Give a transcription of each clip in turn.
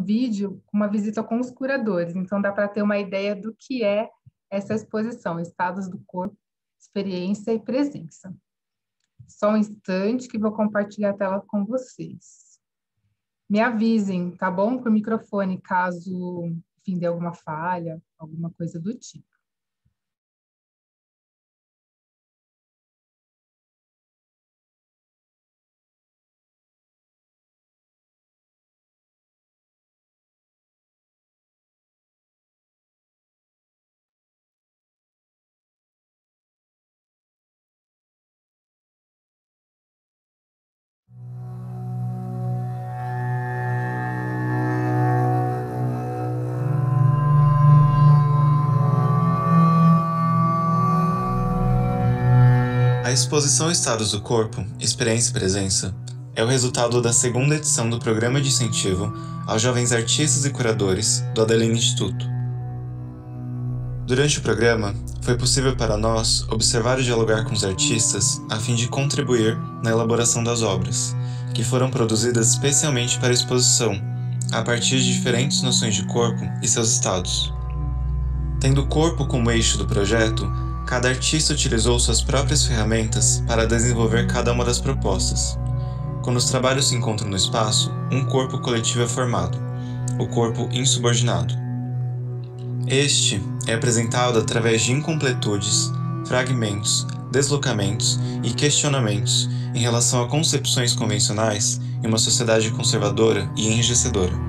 vídeo com uma visita com os curadores, então dá para ter uma ideia do que é essa exposição, Estados do Corpo, Experiência e Presença. Só um instante que vou compartilhar a tela com vocês. Me avisem, tá bom? Por microfone, caso, enfim, dê alguma falha, alguma coisa do tipo. A exposição Estados do Corpo, Experiência e Presença é o resultado da segunda edição do Programa de Incentivo aos Jovens Artistas e Curadores do Adeline Instituto. Durante o programa, foi possível para nós observar e dialogar com os artistas a fim de contribuir na elaboração das obras, que foram produzidas especialmente para a exposição, a partir de diferentes noções de corpo e seus estados. Tendo o corpo como eixo do projeto, cada artista utilizou suas próprias ferramentas para desenvolver cada uma das propostas. Quando os trabalhos se encontram no espaço, um corpo coletivo é formado, o corpo insubordinado. Este é apresentado através de incompletudes, fragmentos, deslocamentos e questionamentos em relação a concepções convencionais em uma sociedade conservadora e enrijecedora.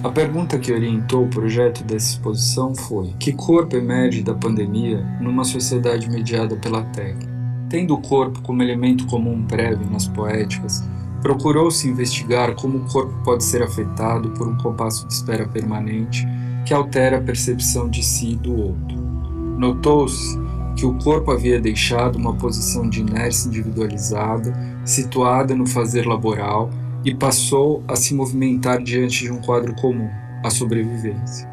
A pergunta que orientou o projeto dessa exposição foi: que corpo emerge da pandemia numa sociedade mediada pela técnica? Tendo o corpo como elemento comum prévio nas poéticas, procurou-se investigar como o corpo pode ser afetado por um compasso de espera permanente que altera a percepção de si e do outro. Notou-se que o corpo havia deixado uma posição de inércia individualizada, situada no fazer laboral, e passou a se movimentar diante de um quadro comum, a sobrevivência.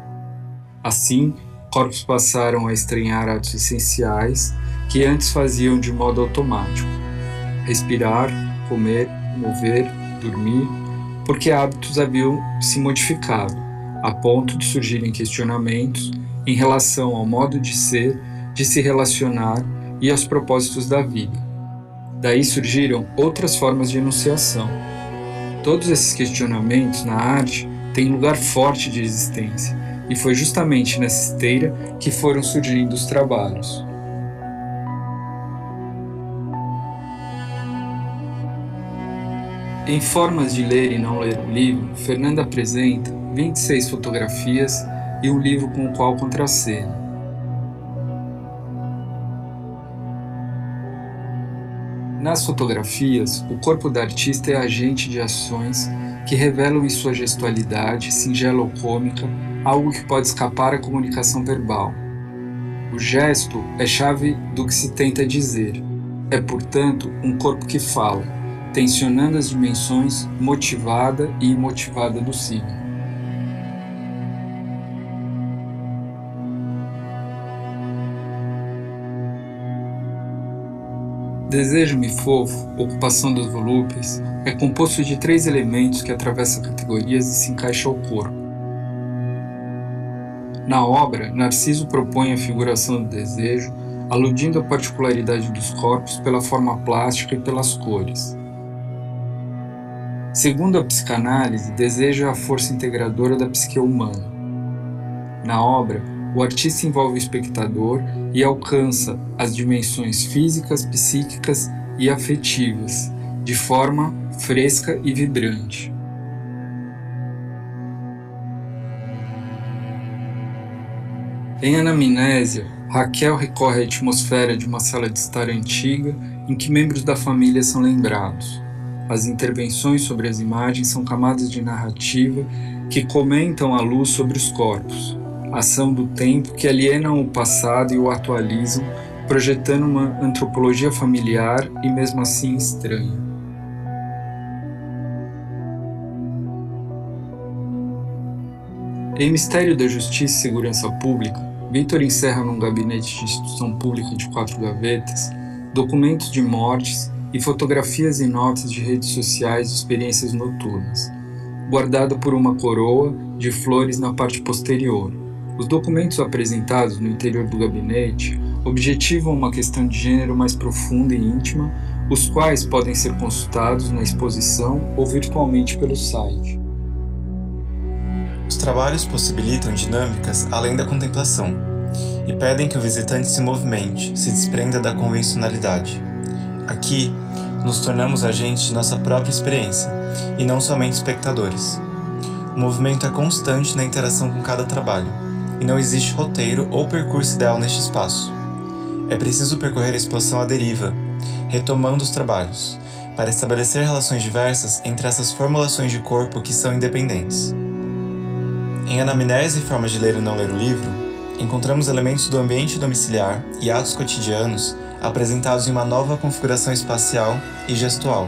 Assim, corpos passaram a estranhar atos essenciais que antes faziam de modo automático: respirar, comer, mover, dormir, porque hábitos haviam se modificado, a ponto de surgirem questionamentos em relação ao modo de ser, de se relacionar e aos propósitos da vida. Daí surgiram outras formas de enunciação. Todos esses questionamentos na arte têm lugar forte de existência, e foi justamente nessa esteira que foram surgindo os trabalhos. Em Formas de Ler e Não Ler o Livro, Fernanda apresenta 26 fotografias e um livro com o qual contracena. Nas fotografias, o corpo da artista é agente de ações que revelam em sua gestualidade, singela ou cômica, algo que pode escapar à comunicação verbal. O gesto é chave do que se tenta dizer. É, portanto, um corpo que fala, tensionando as dimensões motivada e imotivada do signo. Desejo-me Fofo, Ocupação das Volúpias, é composto de 3 elementos que atravessam categorias e se encaixam ao corpo. Na obra, Narciso propõe a figuração do desejo, aludindo à particularidade dos corpos pela forma plástica e pelas cores. Segundo a psicanálise, desejo é a força integradora da psique humana. Na obra, o artista envolve o espectador e alcança as dimensões físicas, psíquicas e afetivas, de forma fresca e vibrante. Em Anamnésia, Raquel recorre à atmosfera de uma sala de estar antiga em que membros da família são lembrados. As intervenções sobre as imagens são camadas de narrativa que comentam a luz sobre os corpos, ação do tempo que alienam o passado e o atualizam, projetando uma antropologia familiar e mesmo assim estranha. Em Mistério da Justiça e Segurança Pública, Vitor encerra num gabinete de instituição pública de 4 gavetas documentos de mortes e fotografias e notas de redes sociais de experiências noturnas, guardada por uma coroa de flores na parte posterior. Os documentos apresentados no interior do gabinete objetivam uma questão de gênero mais profunda e íntima, os quais podem ser consultados na exposição ou virtualmente pelo site. Os trabalhos possibilitam dinâmicas além da contemplação e pedem que o visitante se movimente, se desprenda da convencionalidade. Aqui, nos tornamos agentes de nossa própria experiência e não somente espectadores. O movimento é constante na interação com cada trabalho e não existe roteiro ou percurso ideal neste espaço. É preciso percorrer a exposição à deriva, retomando os trabalhos, para estabelecer relações diversas entre essas formulações de corpo que são independentes. Em Anamnese e Formas de Ler e Não Ler o Livro, encontramos elementos do ambiente domiciliar e atos cotidianos apresentados em uma nova configuração espacial e gestual.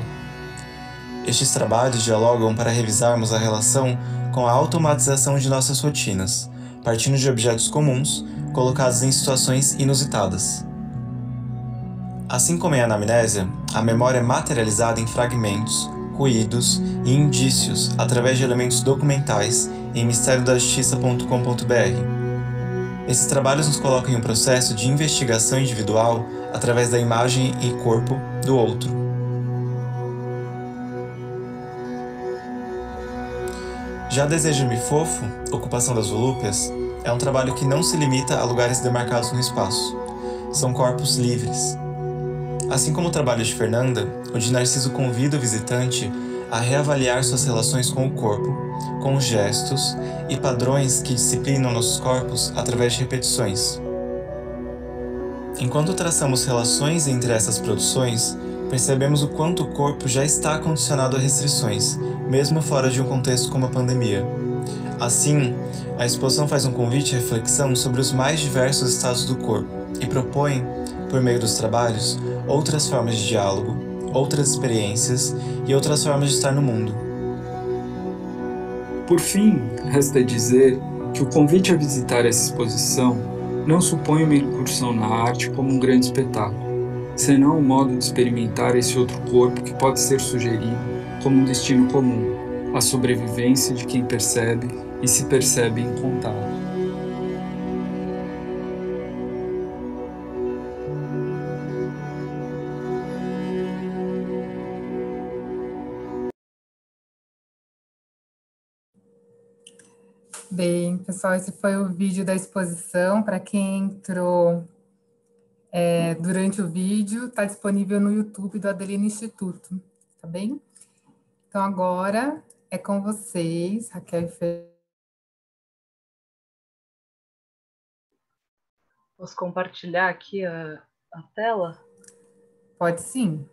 Estes trabalhos dialogam para revisarmos a relação com a automatização de nossas rotinas, partindo de objetos comuns, colocados em situações inusitadas. Assim como em Anamnésia, a memória é materializada em fragmentos, ruídos e indícios através de elementos documentais em misteriodajustica.com.br. Esses trabalhos nos colocam em um processo de investigação individual através da imagem e corpo do outro. Já Deseja-me Fofo, Ocupação das Volúpias, é um trabalho que não se limita a lugares demarcados no espaço. São corpos livres. Assim como o trabalho de Fernanda, o de Narciso convida o visitante a reavaliar suas relações com o corpo, com os gestos e padrões que disciplinam nossos corpos através de repetições. Enquanto traçamos relações entre essas produções, percebemos o quanto o corpo já está condicionado a restrições, mesmo fora de um contexto como a pandemia. Assim, a exposição faz um convite à reflexão sobre os mais diversos estados do corpo e propõe, por meio dos trabalhos, outras formas de diálogo, outras experiências e outras formas de estar no mundo. Por fim, resta dizer que o convite a visitar essa exposição não supõe uma incursão na arte como um grande espetáculo, senão um modo de experimentar esse outro corpo que pode ser sugerido como um destino comum, a sobrevivência de quem percebe e se percebe em contato. Bem, pessoal, esse foi o vídeo da exposição. Para quem entrou durante o vídeo, está disponível no YouTube do Adelina Instituto, tá bem? Então, agora é com vocês, Raquel e Fer. Posso compartilhar aqui a tela? Pode sim.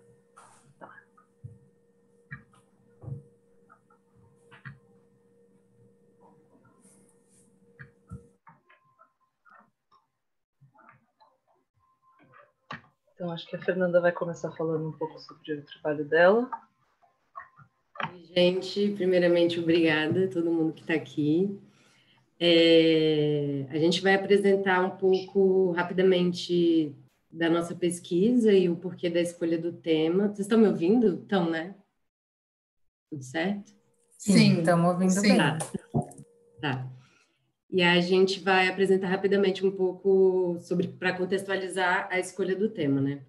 Então, acho que a Fernanda vai começar falando um pouco sobre o trabalho dela. Oi, gente, primeiramente, obrigada a todo mundo que está aqui. A gente vai apresentar um pouco rapidamente da nossa pesquisa e o porquê da escolha do tema. Vocês estão me ouvindo? Estão, né? Tudo certo? Sim, estamos ouvindo bem. Tá. E a gente vai apresentar rapidamente um pouco para contextualizar a escolha do tema, né?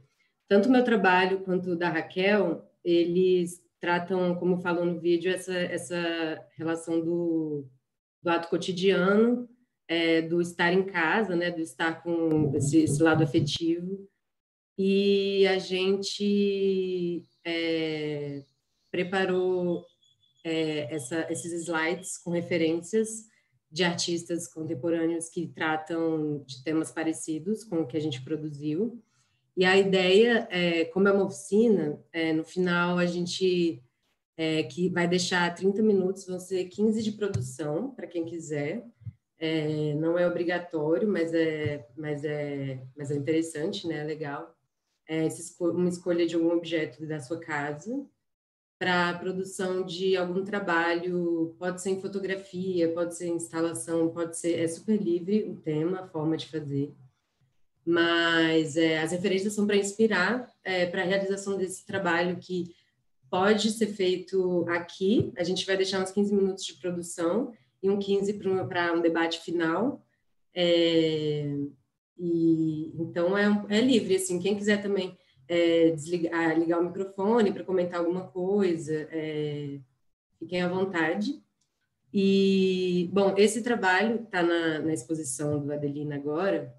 Tanto o meu trabalho quanto o da Raquel, eles tratam, como falou no vídeo, essa relação do ato cotidiano, do estar em casa, né? Do estar com esse lado afetivo. E a gente preparou esses slides com referências de artistas contemporâneos que tratam de temas parecidos com o que a gente produziu. E a ideia, como é uma oficina, no final a gente que vai deixar 30 minutos, vão ser 15 de produção, para quem quiser. Não é obrigatório, mas é interessante, né? É legal. Uma escolha de algum objeto da sua casa, para a produção de algum trabalho, pode ser em fotografia, pode ser em instalação, pode ser, é super livre o tema, a forma de fazer, mas as referências são para inspirar para a realização desse trabalho que pode ser feito aqui. A gente vai deixar uns 15 minutos de produção e 15 para um debate final. E então é livre, assim, quem quiser também ligar o microfone para comentar alguma coisa, fiquem à vontade. E, bom, esse trabalho está na exposição do Adelina agora.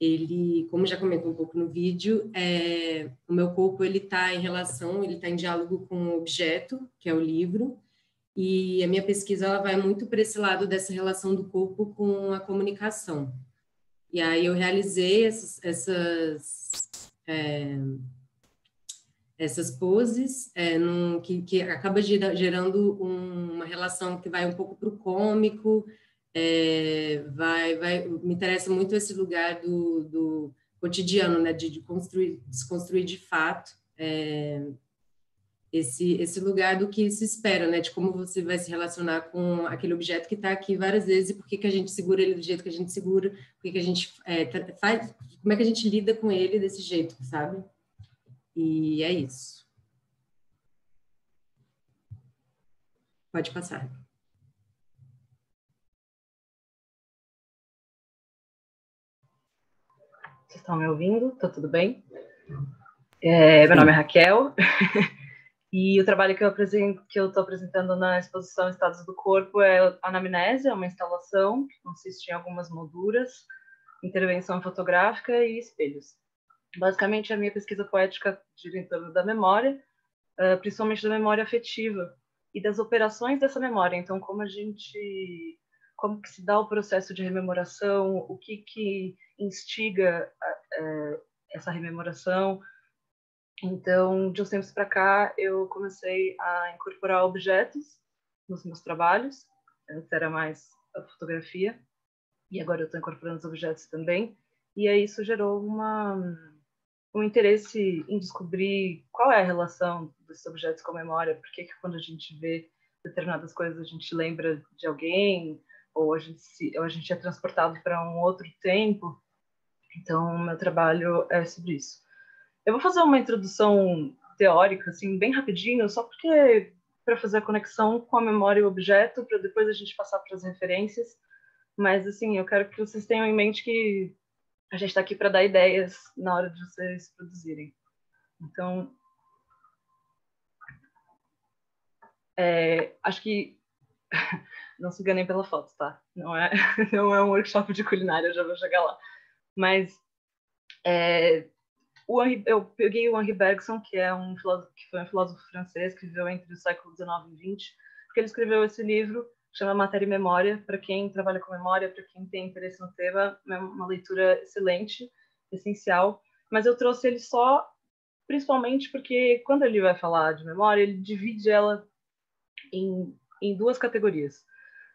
Ele, como já comentou um pouco no vídeo, o meu corpo ele está em diálogo com o objeto, que é o livro, e a minha pesquisa ela vai muito para esse lado dessa relação do corpo com a comunicação. E aí eu realizei essas poses que acaba gerando uma relação que vai um pouco para o cômico. Me interessa muito esse lugar do cotidiano, né, de desconstruir de fato esse lugar do que se espera, né, de como você vai se relacionar com aquele objeto que está aqui várias vezes e por que a gente segura ele do jeito que a gente segura, por que a gente faz, como é que a gente lida com ele desse jeito, sabe? E é isso. Pode passar. Vocês estão me ouvindo? Tá tudo bem? Meu nome é Raquel e o trabalho que eu estou apresentando na exposição Estados do Corpo é Anamnésia, uma instalação que consiste em algumas molduras, intervenção fotográfica e espelhos. Basicamente, a minha pesquisa poética gira em torno da memória, principalmente da memória afetiva e das operações dessa memória. Então, como que se dá o processo de rememoração, o que instiga essa rememoração. Então, de uns tempos para cá, eu comecei a incorporar objetos nos meus trabalhos. Antes era mais a fotografia, e agora eu estou incorporando os objetos também. E aí isso gerou um interesse em descobrir qual é a relação desses objetos com a memória, por que quando a gente vê determinadas coisas a gente lembra de alguém, ou a gente é transportado para um outro tempo. Então, meu trabalho é sobre isso. Eu vou fazer uma introdução teórica, assim, bem rapidinho, só porque para fazer a conexão com a memória e o objeto, para depois a gente passar para as referências. Mas, assim, eu quero que vocês tenham em mente que a gente está aqui para dar ideias na hora de vocês produzirem. Então, acho que não se enganem pela foto, tá? Não é um workshop de culinária, eu já vou chegar lá. Mas eu peguei o Henri Bergson, que foi um filósofo francês que viveu entre o século XIX e XX, porque ele escreveu esse livro, chama Matéria e Memória. Para quem trabalha com memória, para quem tem interesse no tema, é uma leitura excelente, essencial. Mas eu trouxe ele só, principalmente porque quando ele vai falar de memória, ele divide ela em duas categorias.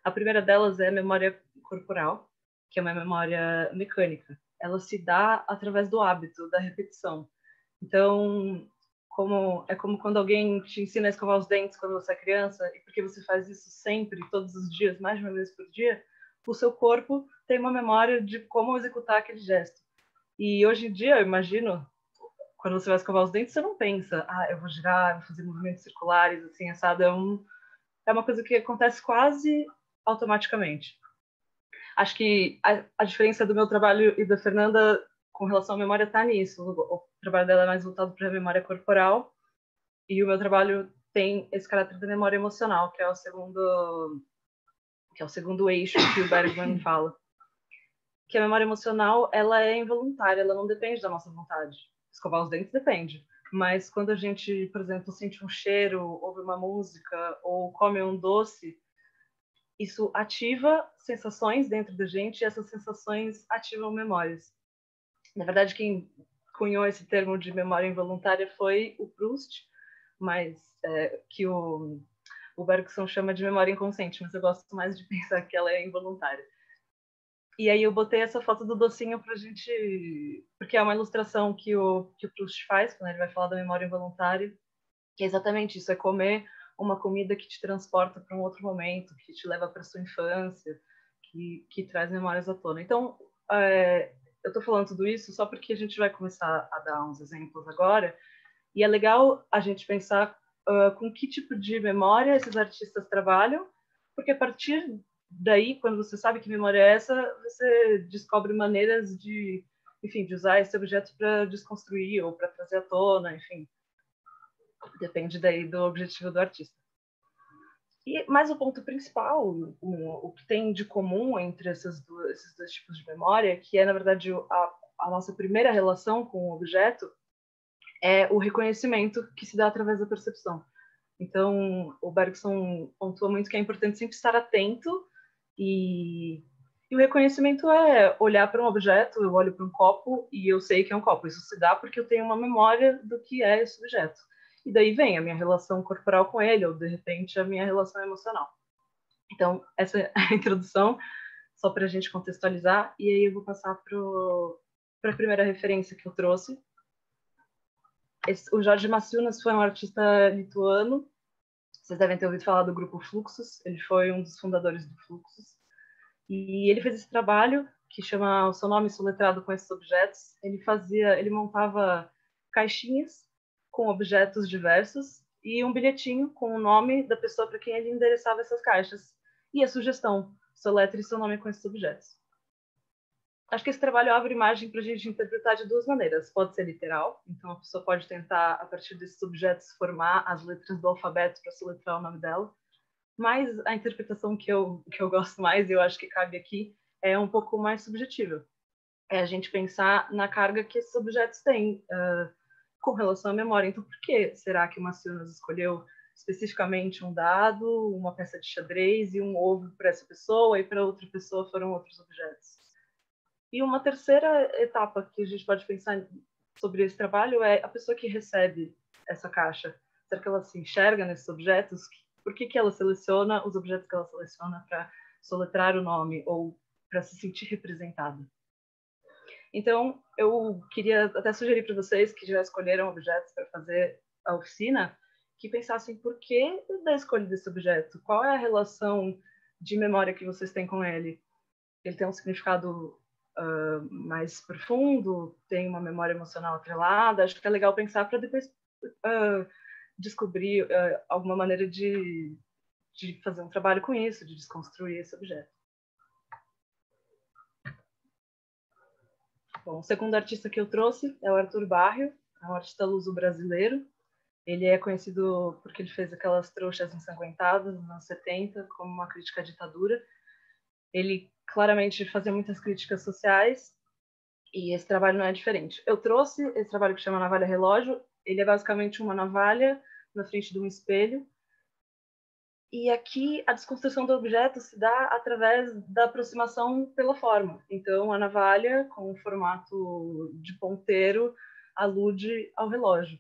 A primeira delas é a memória corporal, que é uma memória mecânica. Ela se dá através do hábito, da repetição. Então, é como quando alguém te ensina a escovar os dentes quando você é criança, e porque você faz isso sempre, todos os dias, mais de uma vez por dia, o seu corpo tem uma memória de como executar aquele gesto. E hoje em dia, eu imagino, quando você vai escovar os dentes, você não pensa, eu vou girar, vou fazer movimentos circulares, assim, assado. É uma coisa que acontece quase automaticamente. Acho que a diferença do meu trabalho e da Fernanda com relação à memória está nisso. O trabalho dela é mais voltado para a memória corporal e o meu trabalho tem esse caráter da memória emocional, que é o segundo eixo que o Bergman fala. Que a memória emocional, ela é involuntária, ela não depende da nossa vontade. Escovar os dentes depende. Mas quando a gente, por exemplo, sente um cheiro, ouve uma música ou come um doce, isso ativa sensações dentro da gente e essas sensações ativam memórias. Na verdade, quem cunhou esse termo de memória involuntária foi o Proust, mas que o Bergson chama de memória inconsciente, mas eu gosto mais de pensar que ela é involuntária. E aí eu botei essa foto do docinho pra gente... Porque é uma ilustração que o Proust faz quando ele vai falar da memória involuntária, que é exatamente isso, é comer uma comida que te transporta para um outro momento, que te leva para sua infância, que traz memórias à tona. Então, eu estou falando tudo isso só porque a gente vai começar a dar uns exemplos agora, e é legal a gente pensar com que tipo de memória esses artistas trabalham, porque a partir daí, quando você sabe que memória é essa, você descobre maneiras de, enfim, de usar esse objeto para desconstruir ou para trazer à tona, enfim. Depende daí do objetivo do artista. Mas o ponto principal, o que tem de comum entre esses dois tipos de memória, que é, na verdade, a nossa primeira relação com o objeto, é o reconhecimento que se dá através da percepção. Então, o Bergson pontua muito que é importante sempre estar atento e o reconhecimento é olhar para um objeto, eu olho para um copo e eu sei que é um copo. Isso se dá porque eu tenho uma memória do que é esse objeto. E daí vem a minha relação corporal com ele, ou de repente a minha relação emocional. Então, essa é a introdução, só para a gente contextualizar, e aí eu vou passar para a primeira referência que eu trouxe. O Jorge Maciunas foi um artista lituano, vocês devem ter ouvido falar do grupo Fluxus, ele foi um dos fundadores do Fluxus, e ele fez esse trabalho que chama O Seu Nome Soletrado com Esses Objetos. Ele montava caixinhas com objetos diversos e um bilhetinho com o nome da pessoa para quem ele endereçava essas caixas e a sugestão: soletre seu nome com esses objetos. Acho que esse trabalho abre imagem para a gente interpretar de duas maneiras. Pode ser literal, então a pessoa pode tentar, a partir desses objetos, formar as letras do alfabeto para soletrar o nome dela. Mas a interpretação que eu gosto mais, e eu acho que cabe aqui, é um pouco mais subjetiva. É a gente pensar na carga que esses objetos têm com relação à memória. Então, por que será que o Maciunas escolheu especificamente um dado, uma peça de xadrez e um ovo para essa pessoa, e para outra pessoa foram outros objetos? E uma terceira etapa que a gente pode pensar sobre esse trabalho é a pessoa que recebe essa caixa. Será que ela se enxerga nesses objetos? Por que ela seleciona os objetos que ela seleciona para soletrar o nome ou para se sentir representada? Então, eu queria até sugerir para vocês que já escolheram objetos para fazer a oficina, que pensassem por que da escolha desse objeto? Qual é a relação de memória que vocês têm com ele? Ele tem um significado mais profundo? Tem uma memória emocional atrelada? Acho que é legal pensar para depois descobrir alguma maneira de fazer um trabalho com isso, de desconstruir esse objeto. Bom, o segundo artista que eu trouxe é o Arthur Barrio, é um artista luso-brasileiro. Ele é conhecido porque ele fez aquelas trouxas ensanguentadas nos anos 70 como uma crítica à ditadura. Ele claramente fazia muitas críticas sociais e esse trabalho não é diferente. Eu trouxe esse trabalho que chama Navalha Relógio. Ele é basicamente uma navalha na frente de um espelho. E aqui a desconstrução do objeto se dá através da aproximação pela forma. Então, a navalha, com o formato de ponteiro, alude ao relógio.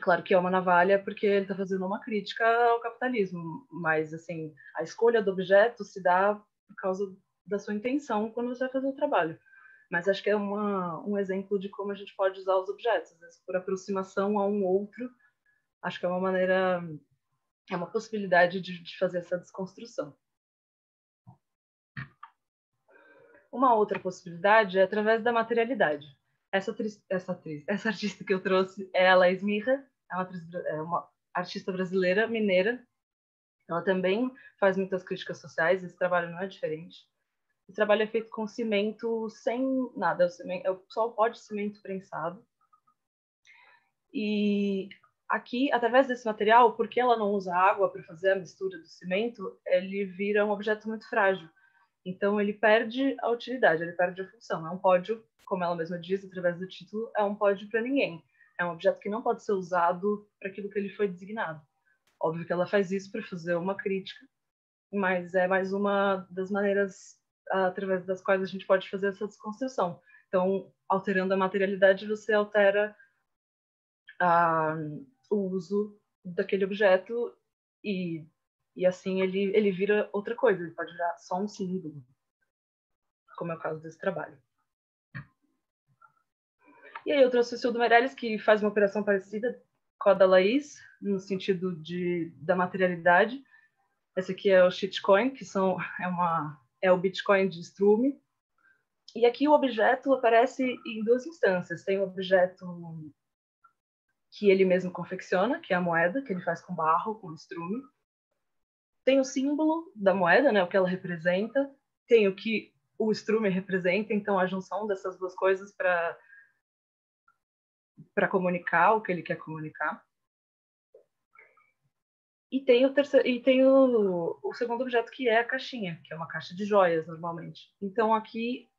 Claro que é uma navalha porque ele está fazendo uma crítica ao capitalismo, mas assim, a escolha do objeto se dá por causa da sua intenção quando você vai fazer o trabalho. Mas acho que é um exemplo de como a gente pode usar os objetos, às vezes, por aproximação a um outro. Acho que é uma maneira, é uma possibilidade de fazer essa desconstrução. Uma outra possibilidade é através da materialidade. Essa artista que eu trouxe é a Laís Mirra, é uma artista brasileira, mineira. Ela também faz muitas críticas sociais, esse trabalho não é diferente. Esse trabalho é feito com cimento sem nada, só o pó de cimento prensado. E aqui, através desse material, porque ela não usa água para fazer a mistura do cimento, ele vira um objeto muito frágil. Então, ele perde a utilidade, ele perde a função. É um pódio, como ela mesma diz, através do título, é um pódio para ninguém. É um objeto que não pode ser usado para aquilo que ele foi designado. Óbvio que ela faz isso para fazer uma crítica, mas é mais uma das maneiras através das quais a gente pode fazer essa desconstrução. Então, alterando a materialidade, você altera o uso daquele objeto e assim ele vira outra coisa, ele pode virar só um símbolo, como é o caso desse trabalho. E aí eu trouxe o Sildo Meirelles, que faz uma operação parecida com a da Laís, no sentido da materialidade. Esse aqui é o shitcoin, que é o Bitcoin de Strume. E aqui o objeto aparece em duas instâncias. Tem o objeto que ele mesmo confecciona, que é a moeda, que ele faz com barro, com estrume. Tem o símbolo da moeda, né, o que ela representa. Tem o que o estrume representa, então a junção dessas duas coisas para comunicar o que ele quer comunicar. E tem o segundo objeto, que é a caixinha, que é uma caixa de joias, normalmente. Então, aqui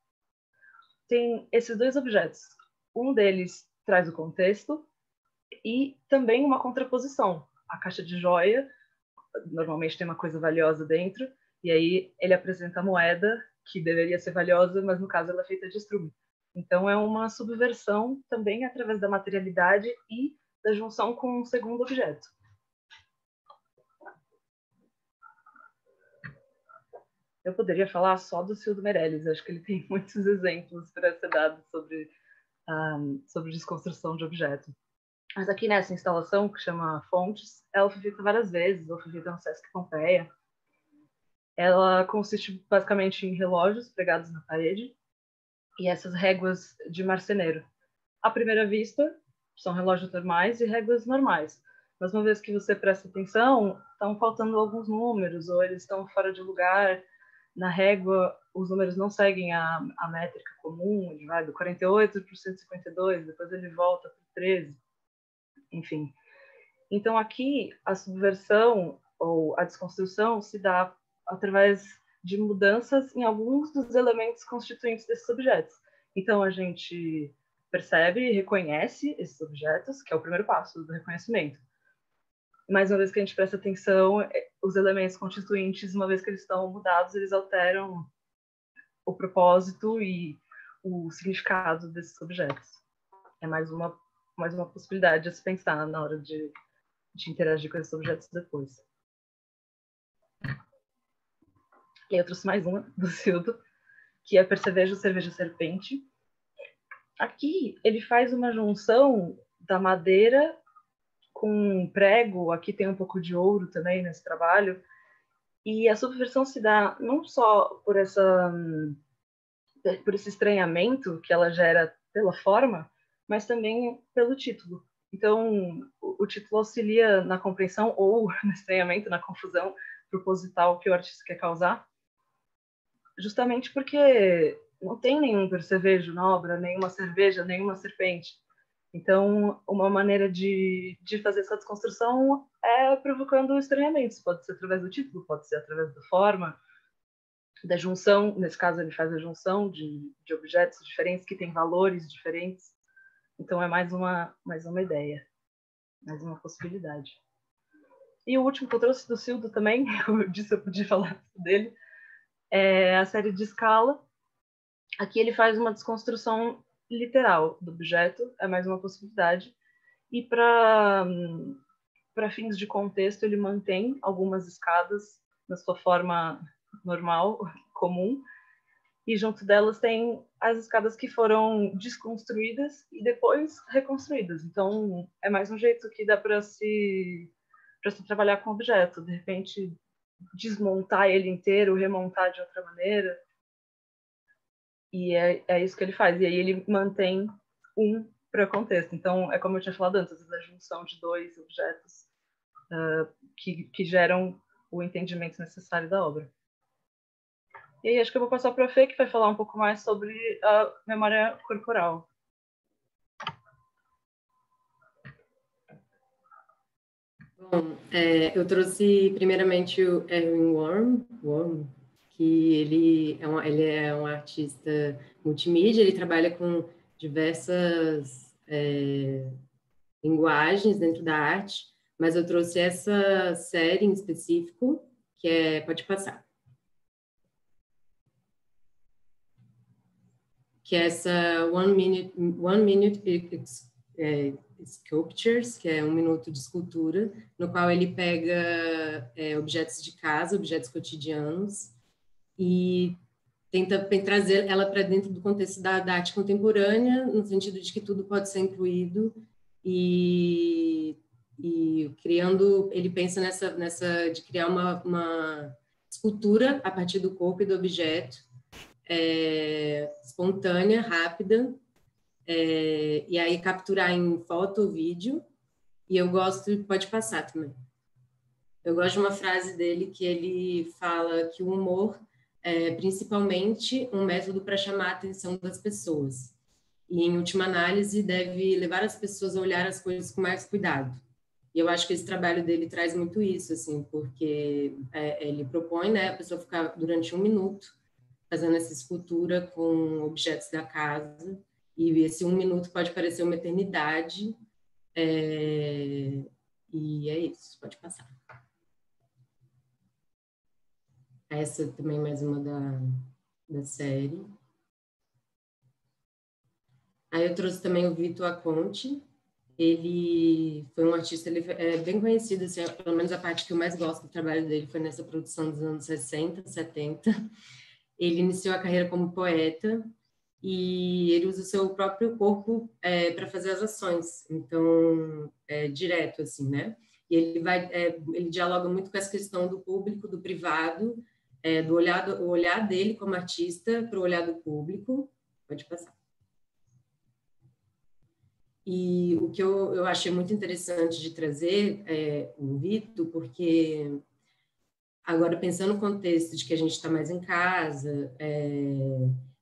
tem esses dois objetos. Um deles traz o contexto e também uma contraposição. A caixa de joia, normalmente tem uma coisa valiosa dentro, e aí ele apresenta a moeda, que deveria ser valiosa, mas no caso ela é feita de estrume. Então, é uma subversão também através da materialidade e da junção com um segundo objeto. Eu poderia falar só do Cildo Meirelles, acho que ele tem muitos exemplos para ser dado sobre desconstrução de objeto. Mas aqui nessa instalação, que chama Fontes, ela foi feita várias vezes, ou foi feita no Sesc Pompeia. Ela consiste basicamente em relógios pregados na parede e essas réguas de marceneiro. À primeira vista, são relógios normais e réguas normais. Mas uma vez que você presta atenção, estão faltando alguns números, ou eles estão fora de lugar. Na régua, os números não seguem a métrica comum, ele vai do 48 para o 152, depois ele volta para o 13, enfim. Então, aqui, a subversão ou a desconstrução se dá através de mudanças em alguns dos elementos constituintes desses objetos. Então, a gente percebe e reconhece esses objetos, que é o primeiro passo do reconhecimento. Mais uma vez que a gente presta atenção, os elementos constituintes, uma vez que eles estão mudados, eles alteram o propósito e o significado desses objetos. É mais uma possibilidade de se pensar na hora de interagir com esses objetos depois. E aí eu trouxe mais uma do Cildo, que é Percevejo, Cerveja, Serpente. Aqui ele faz uma junção da madeira com prego, aqui tem um pouco de ouro também nesse trabalho, e a subversão se dá não só por esse estranhamento que ela gera pela forma, mas também pelo título. Então, o título auxilia na compreensão ou no estranhamento, na confusão proposital que o artista quer causar, justamente porque não tem nenhum percevejo na obra, nenhuma cerveja, nenhuma serpente. Então, uma maneira de fazer essa desconstrução é provocando estranhamentos. Pode ser através do título, pode ser através da forma, da junção. Nesse caso, ele faz a junção de objetos diferentes que têm valores diferentes. Então, é mais uma ideia, mais uma possibilidade. E o último que eu trouxe do Cildo também, eu disse eu podia falar dele, é a série de escala. Aqui ele faz uma desconstrução literal do objeto, é mais uma possibilidade. E para fins de contexto, ele mantém algumas escadas na sua forma normal, comum, e junto delas tem as escadas que foram desconstruídas e depois reconstruídas. Então, é mais um jeito que dá para se trabalhar com o objeto. De repente, desmontar ele inteiro, remontar de outra maneira. E é isso que ele faz. E aí ele mantém um pré-contexto. Então, é como eu tinha falado antes, a junção de dois objetos que geram o entendimento necessário da obra. E aí acho que eu vou passar para a Fê, que vai falar um pouco mais sobre a memória corporal. Bom, eu trouxe primeiramente o Erwin Worm, que ele é um artista multimídia, ele trabalha com diversas linguagens dentro da arte, mas eu trouxe essa série em específico, que pode passar. Que é essa One Minute Sculptures, que é 1 minuto de escultura, no qual ele pega objetos de casa, objetos cotidianos, e tenta trazer ela para dentro do contexto da arte contemporânea, no sentido de que tudo pode ser incluído, e criando, ele pensa nessa de criar uma escultura a partir do corpo e do objeto, espontânea, rápida, e aí capturar em foto ou vídeo. E eu gosto, pode passar também. Eu gosto de uma frase dele que ele fala que o humor é principalmente um método para chamar a atenção das pessoas. E, em última análise, deve levar as pessoas a olhar as coisas com mais cuidado. E eu acho que esse trabalho dele traz muito isso, assim, porque ele propõe, né, a pessoa ficar durante 1 minuto fazendo essa escultura com objetos da casa, e esse 1 minuto pode parecer uma eternidade, e é isso, pode passar. Essa também é mais uma da série. Aí eu trouxe também o Vitor Aconte. Ele foi um artista, ele é bem conhecido, assim, pelo menos a parte que eu mais gosto do trabalho dele foi nessa produção dos anos 60, 70. Ele iniciou a carreira como poeta e ele usa o seu próprio corpo para fazer as ações, então, direto, assim, né? E ele dialoga muito com essa questão do público, do privado, o olhar dele como artista para o olhar do público. Pode passar. E o que eu achei muito interessante de trazer o Vitor, porque agora pensando no contexto de que a gente está mais em casa,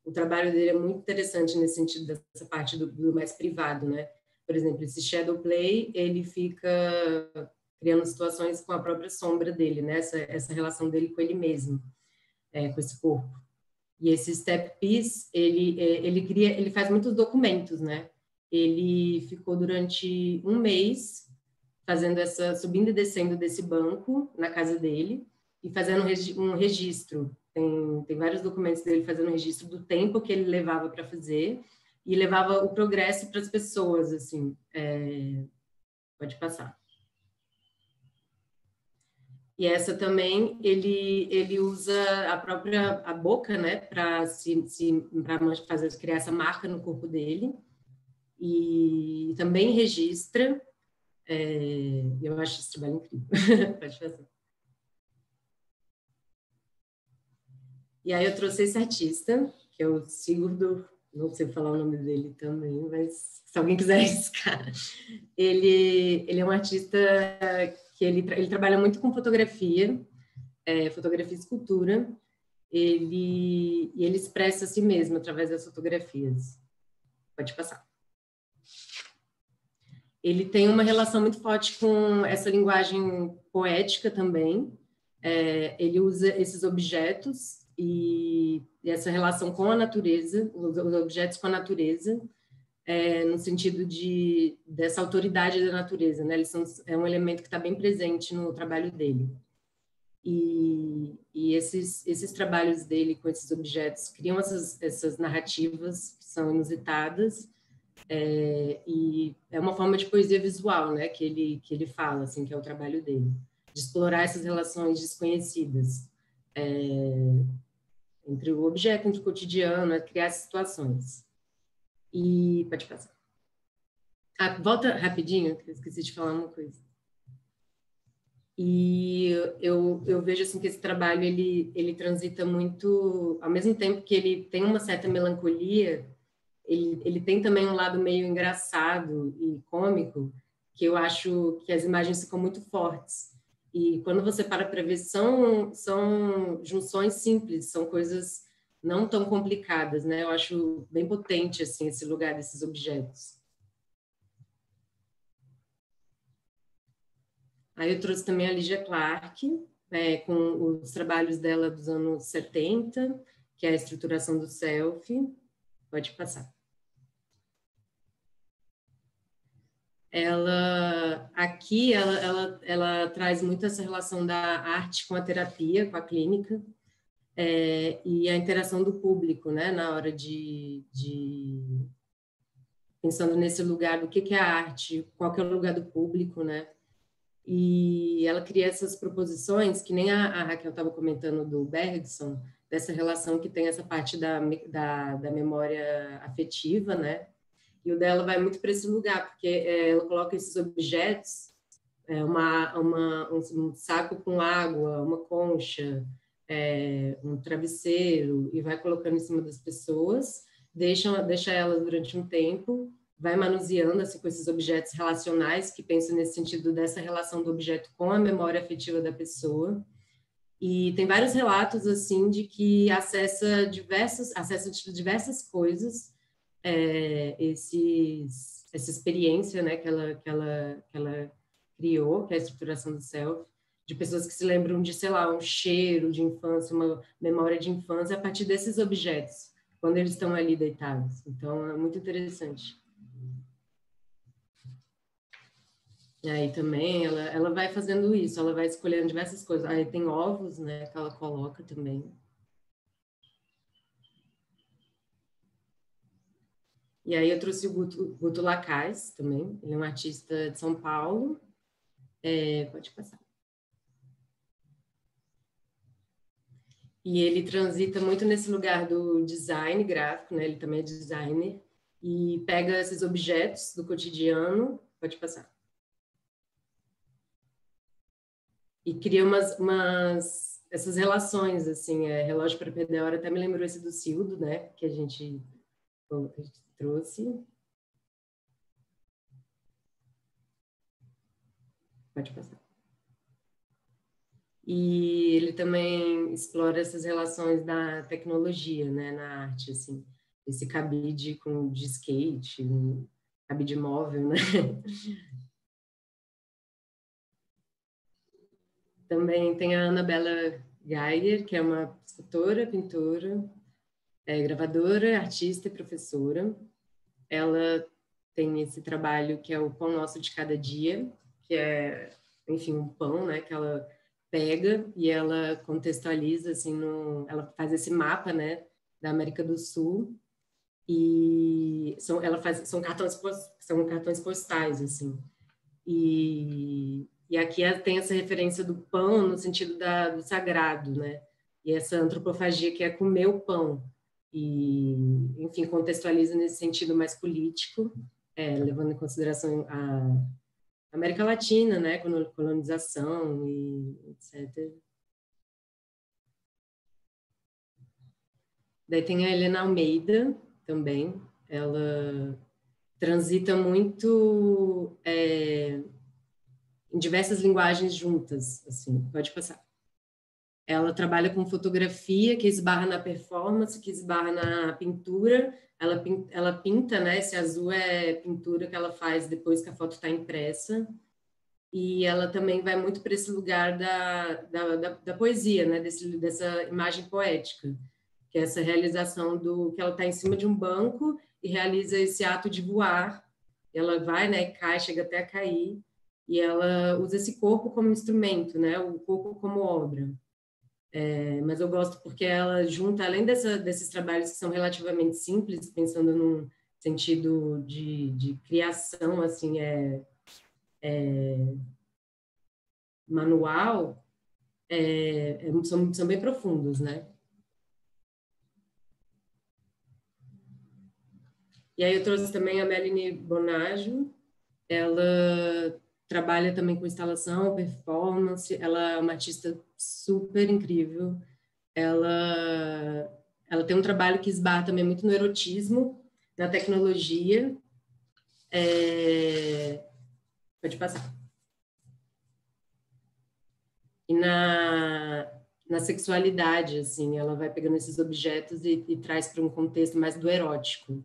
o trabalho dele é muito interessante nesse sentido dessa parte do mais privado, né? Por exemplo, esse shadow play, ele fica criando situações com a própria sombra dele, né? Essa relação dele com ele mesmo, com esse corpo. E esse step piece, ele faz muitos documentos, né? Ele ficou durante 1 mês fazendo subindo e descendo desse banco na casa dele e fazendo um registro. Tem vários documentos dele fazendo um registro do tempo que ele levava para fazer e levava o progresso para as pessoas, assim. Pode passar. E essa também, ele usa a boca, né, para criar essa marca no corpo dele. E também registra. Eu acho esse trabalho incrível. Pode fazer. E aí eu trouxe esse artista, que é o Sigurdur, não sei falar o nome dele também, mas se alguém quiser arriscar. Ele é um artista que ele trabalha muito com fotografia e escultura, e ele expressa a si mesmo através das fotografias. Pode passar. Ele tem uma relação muito forte com essa linguagem poética também. Ele usa esses objetos e essa relação com a natureza, os objetos com a natureza, no sentido dessa autoridade da natureza, né? É um elemento que está bem presente no trabalho dele. E esses trabalhos dele com esses objetos criam essas narrativas que são inusitadas, e é uma forma de poesia visual, né, que ele fala, assim, que é o trabalho dele, de explorar essas relações desconhecidas entre o objeto, entre o cotidiano, criar situações. E pode passar. Volta rapidinho, que eu esqueci de falar uma coisa. E eu vejo assim que esse trabalho ele transita muito, ao mesmo tempo que ele tem uma certa melancolia, ele tem também um lado meio engraçado e cômico, que eu acho que as imagens ficam muito fortes. E quando você para ver, são junções simples, são coisas não tão complicadas, né? Eu acho bem potente assim esse lugar desses objetos. Aí eu trouxe também a Lygia Clark, com os trabalhos dela dos anos 70, que é a estruturação do selfie. Pode passar. Ela traz muito essa relação da arte com a terapia, com a clínica, e a interação do público, né, na hora pensando nesse lugar do que é a arte, qual que é o lugar do público, né? E ela cria essas proposições, que nem a Raquel estava comentando do Bergson, dessa relação que tem essa parte da memória afetiva, né? E o dela vai muito para esse lugar, porque ela coloca esses objetos, um saco com água, uma concha, um travesseiro e vai colocando em cima das pessoas, deixa elas durante um tempo, vai manuseando assim, com esses objetos relacionais, que pensam nesse sentido dessa relação do objeto com a memória afetiva da pessoa. E tem vários relatos assim de que acessa diversas coisas, essa experiência, né, que ela criou, que é a estruturação do self, de pessoas que se lembram de, sei lá, um cheiro de infância, uma memória de infância a partir desses objetos, quando eles estão ali deitados. Então, é muito interessante. E aí também ela vai fazendo isso, ela vai escolhendo diversas coisas. Aí tem ovos, né, que ela coloca também. E aí eu trouxe o Guto Lacaz também, ele é um artista de São Paulo. Pode passar. E ele transita muito nesse lugar do design gráfico, né? Ele também é designer, e pega esses objetos do cotidiano, pode passar, e cria essas relações, assim, relógio para perder a hora, até me lembrou esse do Cildo, né? Que a gente trouxe. Pode passar. E ele também explora essas relações da tecnologia, né, na arte, assim, esse cabide de skate, um cabide móvel, né? Também tem a Annabella Geiger, que é uma escultora, pintora, gravadora, artista e professora. Ela tem esse trabalho que é o Pão Nosso de Cada Dia, que é, enfim, um pão, né, que ela pega e ela contextualiza, assim, ela faz esse mapa, né, da América do Sul, e são cartões postais, assim. E aqui tem essa referência do pão no sentido do sagrado, né? E essa antropofagia que é comer o pão. E, enfim, contextualiza nesse sentido mais político, levando em consideração a América Latina, né? Colonização e etc. Daí tem a Helena Almeida também. Ela transita muito em diversas linguagens juntas, assim, pode passar. Ela trabalha com fotografia, que esbarra na performance, que esbarra na pintura. Ela pinta, né? Esse azul é pintura que ela faz depois que a foto está impressa. E ela também vai muito para esse lugar da poesia, né? Dessa imagem poética, que é essa realização que ela está em cima de um banco e realiza esse ato de voar. Ela vai, né? Cai, chega até a cair. E ela usa esse corpo como instrumento, né? O corpo como obra. Mas eu gosto porque ela junta, além desses trabalhos que são relativamente simples, pensando num sentido de criação, assim, manual, são bem profundos, né? E aí eu trouxe também a Melanie Bonaggio. Ela trabalha também com instalação, performance. Ela é uma artista super incrível. Ela tem um trabalho que esbarra também muito no erotismo, na tecnologia. Pode passar. E na sexualidade, assim, ela vai pegando esses objetos e traz para um contexto mais do erótico.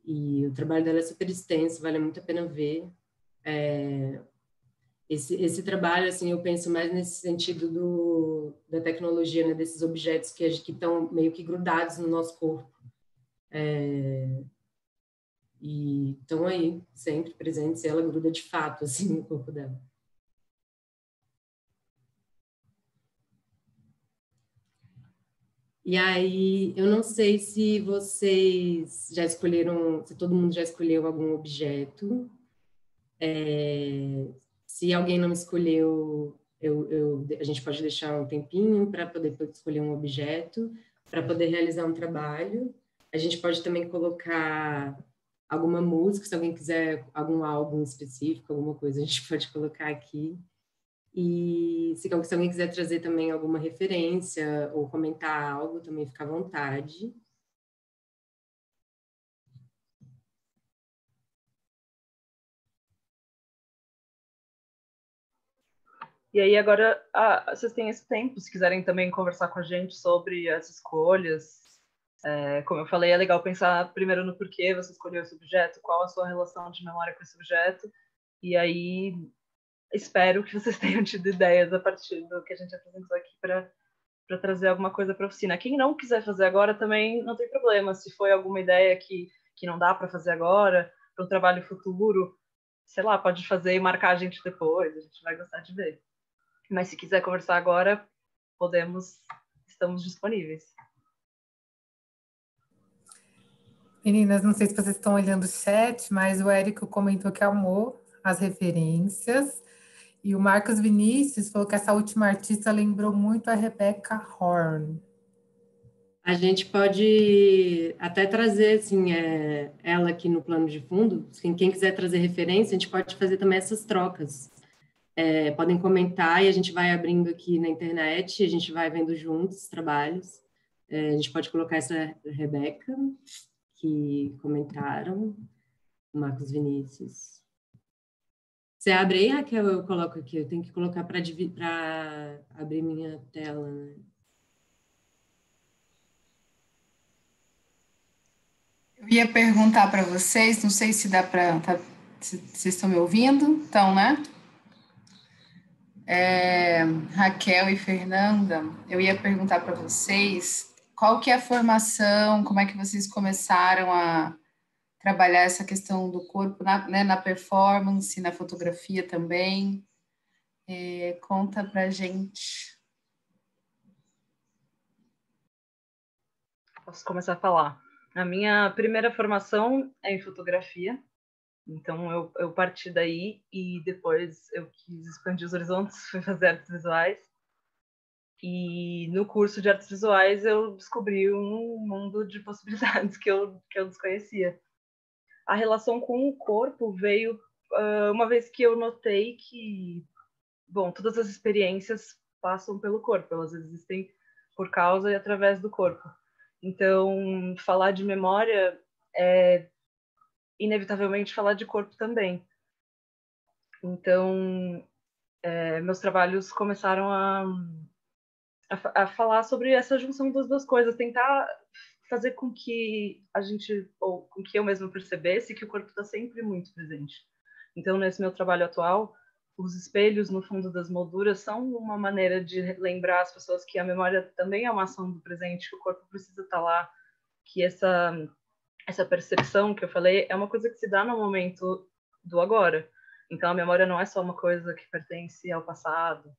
E o trabalho dela é super extenso, vale muito a pena ver. Esse trabalho, assim, eu penso mais nesse sentido da tecnologia, né, desses objetos que estão meio que grudados no nosso corpo. E estão aí, sempre presentes, e ela gruda de fato, assim, no corpo dela. E aí, eu não sei se vocês já escolheram, se todo mundo já escolheu algum objeto. Se alguém não escolheu, a gente pode deixar um tempinho para poder escolher um objeto, para poder realizar um trabalho. A gente pode também colocar alguma música, se alguém quiser algum álbum específico, alguma coisa, a gente pode colocar aqui. E se alguém quiser trazer também alguma referência ou comentar algo, também fica à vontade. E aí agora vocês têm esse tempo, se quiserem também conversar com a gente sobre as escolhas. Como eu falei, é legal pensar primeiro no porquê você escolheu esse objeto, qual a sua relação de memória com esse objeto, e aí espero que vocês tenham tido ideias a partir do que a gente apresentou aqui para trazer alguma coisa para a oficina. Quem não quiser fazer agora também não tem problema, se foi alguma ideia que não dá para fazer agora, para um trabalho futuro, sei lá, pode fazer e marcar a gente depois, a gente vai gostar de ver. Mas se quiser conversar agora, estamos disponíveis. Meninas, não sei se vocês estão olhando o chat, mas o Érico comentou que amou as referências. E o Marcos Vinícius falou que essa última artista lembrou muito a Rebecca Horn. A gente pode até trazer assim, ela aqui no plano de fundo. Quem quiser trazer referência, a gente pode fazer também essas trocas. Podem comentar e a gente vai abrindo aqui na internet, a gente vai vendo juntos os trabalhos. A gente pode colocar essa Rebeca, que comentaram, o Marcos Vinícius. Você abre aí, Raquel, eu coloco aqui. Eu tenho que colocar para abrir minha tela, né? Eu ia perguntar para vocês, não sei se dá para... se vocês estão me ouvindo? Então, né? Raquel e Fernanda, eu ia perguntar para vocês qual que é a formação, como é que vocês começaram a trabalhar essa questão do corpo na performance, na fotografia também. Conta pra gente. Posso começar a falar. A minha primeira formação é em fotografia, então eu parti daí e depois eu quis expandir os horizontes, fui fazer artes visuais. E no curso de artes visuais eu descobri um mundo de possibilidades que eu desconhecia. A relação com o corpo veio uma vez que eu notei que, bom, todas as experiências passam pelo corpo, elas existem por causa e através do corpo. Então, falar de memória é inevitavelmente falar de corpo também. Então, meus trabalhos começaram a falar sobre essa junção das duas coisas, tentar fazer com que a gente, ou com que eu mesma percebesse que o corpo está sempre muito presente. Então, nesse meu trabalho atual, os espelhos no fundo das molduras são uma maneira de lembrar as pessoas que a memória também é uma ação do presente, que o corpo precisa estar lá, que essa percepção que eu falei é uma coisa que se dá no momento do agora. Então, a memória não é só uma coisa que pertence ao passado.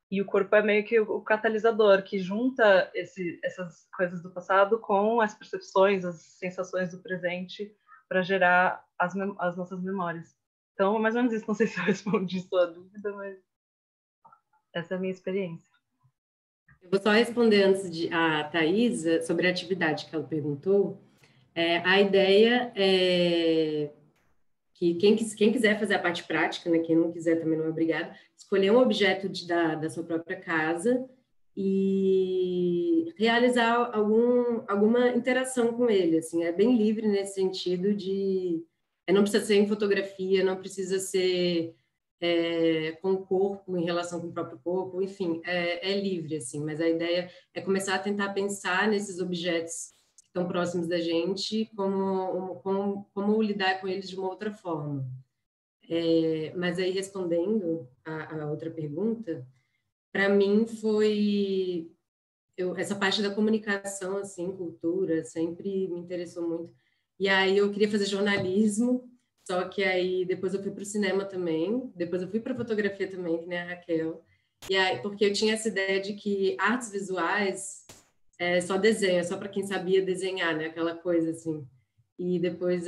E o corpo é meio que o catalisador que junta essas coisas do passado com as percepções, as sensações do presente para gerar as nossas memórias. Então, mais ou menos isso. Não sei se eu respondi sua dúvida, mas essa é a minha experiência. Eu vou só responder antes a Thaisa sobre a atividade que ela perguntou. A ideia é que quem quiser fazer a parte prática, né, quem não quiser também não é obrigado, escolher um objeto da sua própria casa e realizar alguma interação com ele, assim, é bem livre nesse sentido de... não precisa ser em fotografia, não precisa ser com o corpo, em relação com o próprio corpo, enfim, é livre, assim, mas a ideia é começar a tentar pensar nesses objetos estão próximos da gente, como lidar com eles de uma outra forma. Mas aí, respondendo a outra pergunta, para mim foi... essa parte da comunicação, assim, cultura, sempre me interessou muito. E aí eu queria fazer jornalismo, só que aí depois eu fui para o cinema também, depois eu fui para fotografia também, que nem a Raquel, e aí, porque eu tinha essa ideia de que artes visuais só desenho, é só para quem sabia desenhar, né? Aquela coisa assim. E depois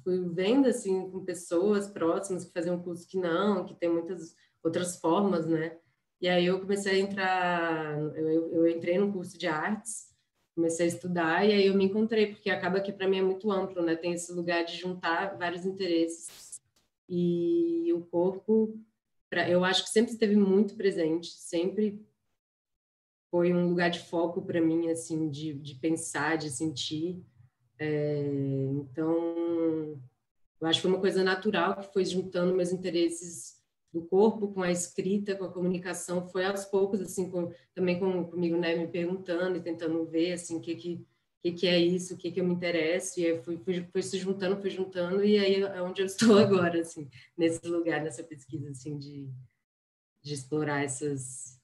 fui vendo assim com pessoas próximas que faziam curso que tem muitas outras formas, né? E aí eu comecei a entrar, eu entrei no curso de artes, comecei a estudar e aí eu me encontrei, porque acaba que para mim é muito amplo, né? Tem esse lugar de juntar vários interesses e o corpo eu acho que sempre esteve muito presente, sempre foi um lugar de foco para mim, assim, de pensar, de sentir. Então, eu acho que foi uma coisa natural que foi juntando meus interesses do corpo com a escrita, com a comunicação, foi aos poucos, assim, também comigo, né, me perguntando e tentando ver, assim, o que é isso, o que eu me interesso, e aí foi se juntando, e aí é onde eu estou agora, assim, nesse lugar, nessa pesquisa, assim, de explorar essas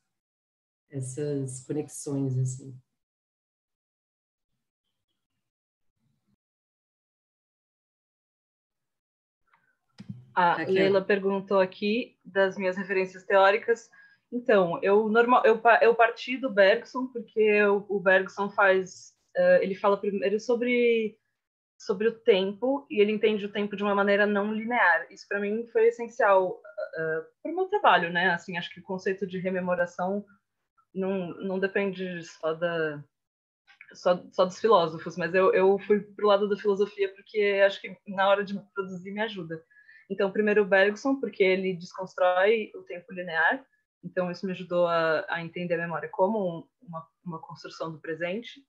conexões, assim. A Leila perguntou aqui das minhas referências teóricas. Então, eu parti do Bergson, porque o Bergson ele fala primeiro sobre o tempo, e ele entende o tempo de uma maneira não linear. Isso, para mim, foi essencial para o meu trabalho, né? Assim, acho que o conceito de rememoração não depende só dos filósofos, mas eu fui para o lado da filosofia porque acho que na hora de produzir me ajuda. Então, primeiro o Bergson, porque ele desconstrói o tempo linear, então isso me ajudou a entender a memória como uma construção do presente.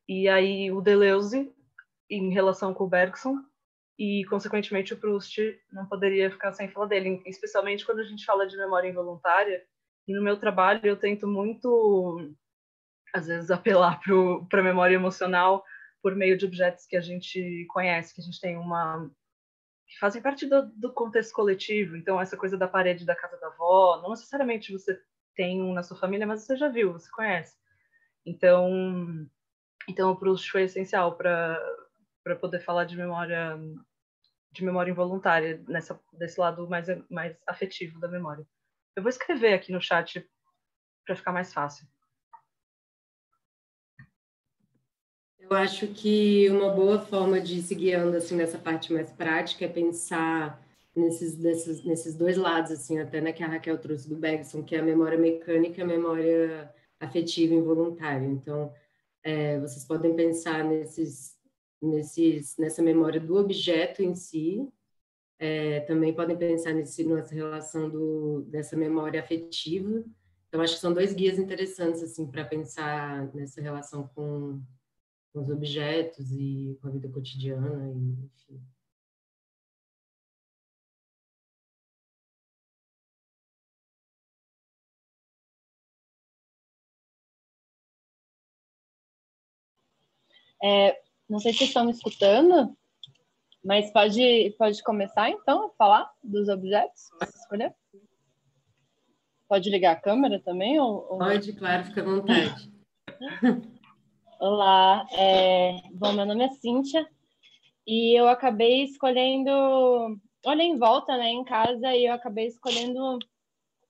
E aí o Deleuze, em relação com o Bergson, e, consequentemente, o Proust não poderia ficar sem falar dele, especialmente quando a gente fala de memória involuntária. E no meu trabalho eu tento muito, às vezes, apelar para a memória emocional por meio de objetos que a gente conhece, que a gente tem que fazem parte do contexto coletivo. Então, essa coisa da parede da casa da avó, não necessariamente você tem um na sua família, mas você já viu, você conhece. Então o Proust foi essencial para poder falar de memória involuntária, desse lado mais afetivo da memória. Eu vou escrever aqui no chat para ficar mais fácil. Eu acho que uma boa forma de se guiando assim nessa parte mais prática é pensar nesses dois lados, assim, até que a Raquel trouxe do Bergson, que é a memória mecânica e a memória afetiva involuntária. Então, vocês podem pensar nessa memória do objeto em si, também podem pensar nessa relação dessa memória afetiva. Então, acho que são dois guias interessantes assim para pensar nessa relação com os objetos e com a vida cotidiana, enfim. Não sei se vocês estão me escutando, mas pode começar, então, a falar dos objetos? Escolher? Pode ligar a câmera também? Pode, claro, fica à vontade. Olá, bom, meu nome é Cíntia e eu acabei escolhendo, olhei em volta, né, em casa, e eu acabei escolhendo,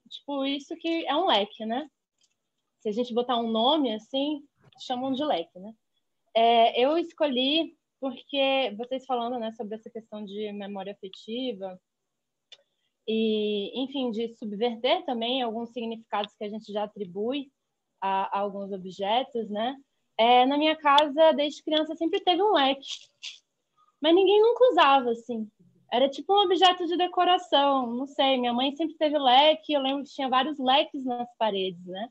tipo, isso que é um leque, né? Se a gente botar um nome, assim, chamam de leque, né? Eu escolhi porque vocês falando, né, sobre essa questão de memória afetiva e, enfim, de subverter também alguns significados que a gente já atribui a alguns objetos, né? Na minha casa, desde criança, sempre teve um leque, mas ninguém nunca usava, assim. Era tipo um objeto de decoração, não sei. Minha mãe sempre teve leque, eu lembro que tinha vários leques nas paredes, né?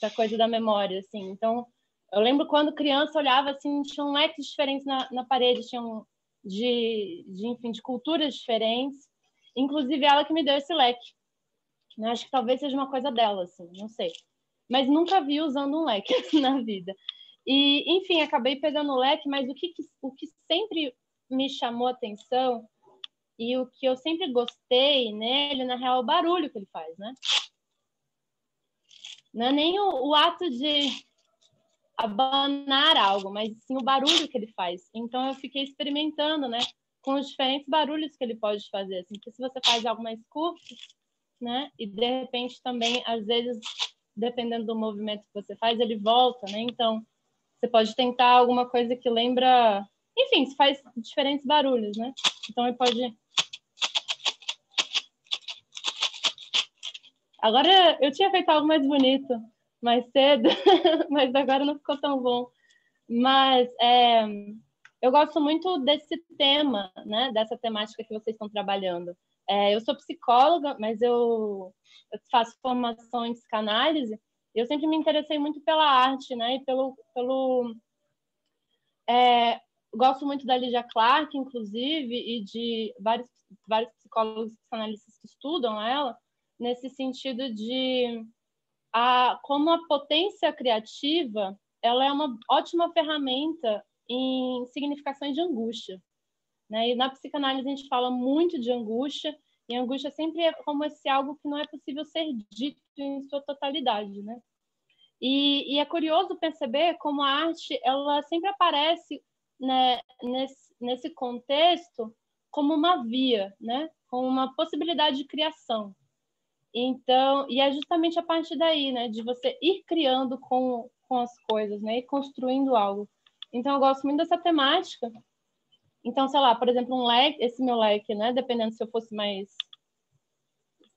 Essa coisa da memória, assim. Então, eu lembro quando criança olhava, assim, tinham leques diferentes na parede, tinham enfim, de culturas diferentes. Inclusive, ela que me deu esse leque. Eu acho que talvez seja uma coisa dela, assim, não sei. Mas nunca vi usando um leque na vida. E, enfim, acabei pegando o leque, mas o que sempre me chamou a atenção e o que eu sempre gostei nele, na real, é o barulho que ele faz, né? Não é nem o ato de abanar algo, mas sim o barulho que ele faz. Então, eu fiquei experimentando, né, com os diferentes barulhos que ele pode fazer. Assim, porque se você faz algo mais curto, né, e de repente também, às vezes, dependendo do movimento que você faz, ele volta, né? Então, você pode tentar alguma coisa que lembra... Enfim, se faz diferentes barulhos, né? Então, ele pode... Agora, eu tinha feito algo mais bonito, mais cedo, mas agora não ficou tão bom. Mas eu gosto muito desse tema, né? Dessa temática que vocês estão trabalhando. Eu sou psicóloga, mas eu faço formação em psicanálise, e eu sempre me interessei muito pela arte, né? E gosto muito da Lydia Clark, inclusive, e de vários psicólogos e psicanalistas que estudam ela, nesse sentido de como a potência criativa ela é uma ótima ferramenta em significações de angústia, né? E na psicanálise a gente fala muito de angústia, e angústia sempre é como esse algo que não é possível ser dito em sua totalidade, né? E é curioso perceber como a arte ela sempre aparece, né, nesse contexto como uma via, né? Como uma possibilidade de criação. Então, e é justamente a partir daí, né, de você ir criando com as coisas, né, e construindo algo. Então, eu gosto muito dessa temática. Então, sei lá, por exemplo, um leque, esse meu leque, né, dependendo se eu fosse mais,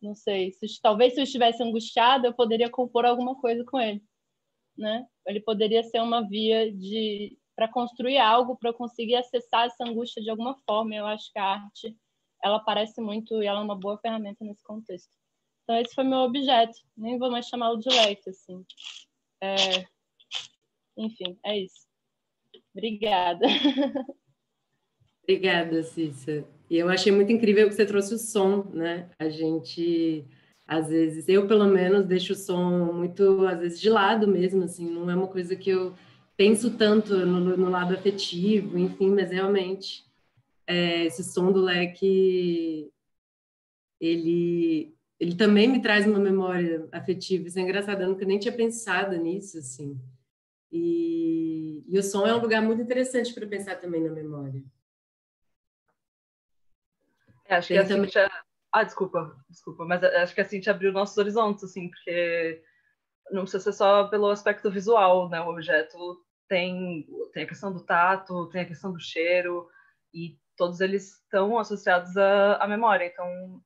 não sei, talvez se eu estivesse angustiada, eu poderia compor alguma coisa com ele, né? Ele poderia ser uma via para construir algo, para eu conseguir acessar essa angústia de alguma forma. Eu acho que a arte, ela aparece muito e ela é uma boa ferramenta nesse contexto. Então, esse foi meu objeto. Nem vou mais chamá-lo de leque, assim. Enfim, é isso. Obrigada. Obrigada, Cissa. E eu achei muito incrível que você trouxe o som, né? A gente, às vezes, eu pelo menos deixo o som muito, às vezes, de lado mesmo, assim, não é uma coisa que eu penso tanto no lado afetivo, enfim, mas realmente esse som do leque, ele também me traz uma memória afetiva. Isso é engraçado, eu nunca nem tinha pensado nisso, assim. E o som é um lugar muito interessante para pensar também na memória. Acho que a Cíntia... desculpa, mas acho que a Cíntia abriu nossos horizontes, assim, porque não precisa ser só pelo aspecto visual, né? O objeto tem a questão do tato, tem a questão do cheiro, e todos eles estão associados à memória. Então,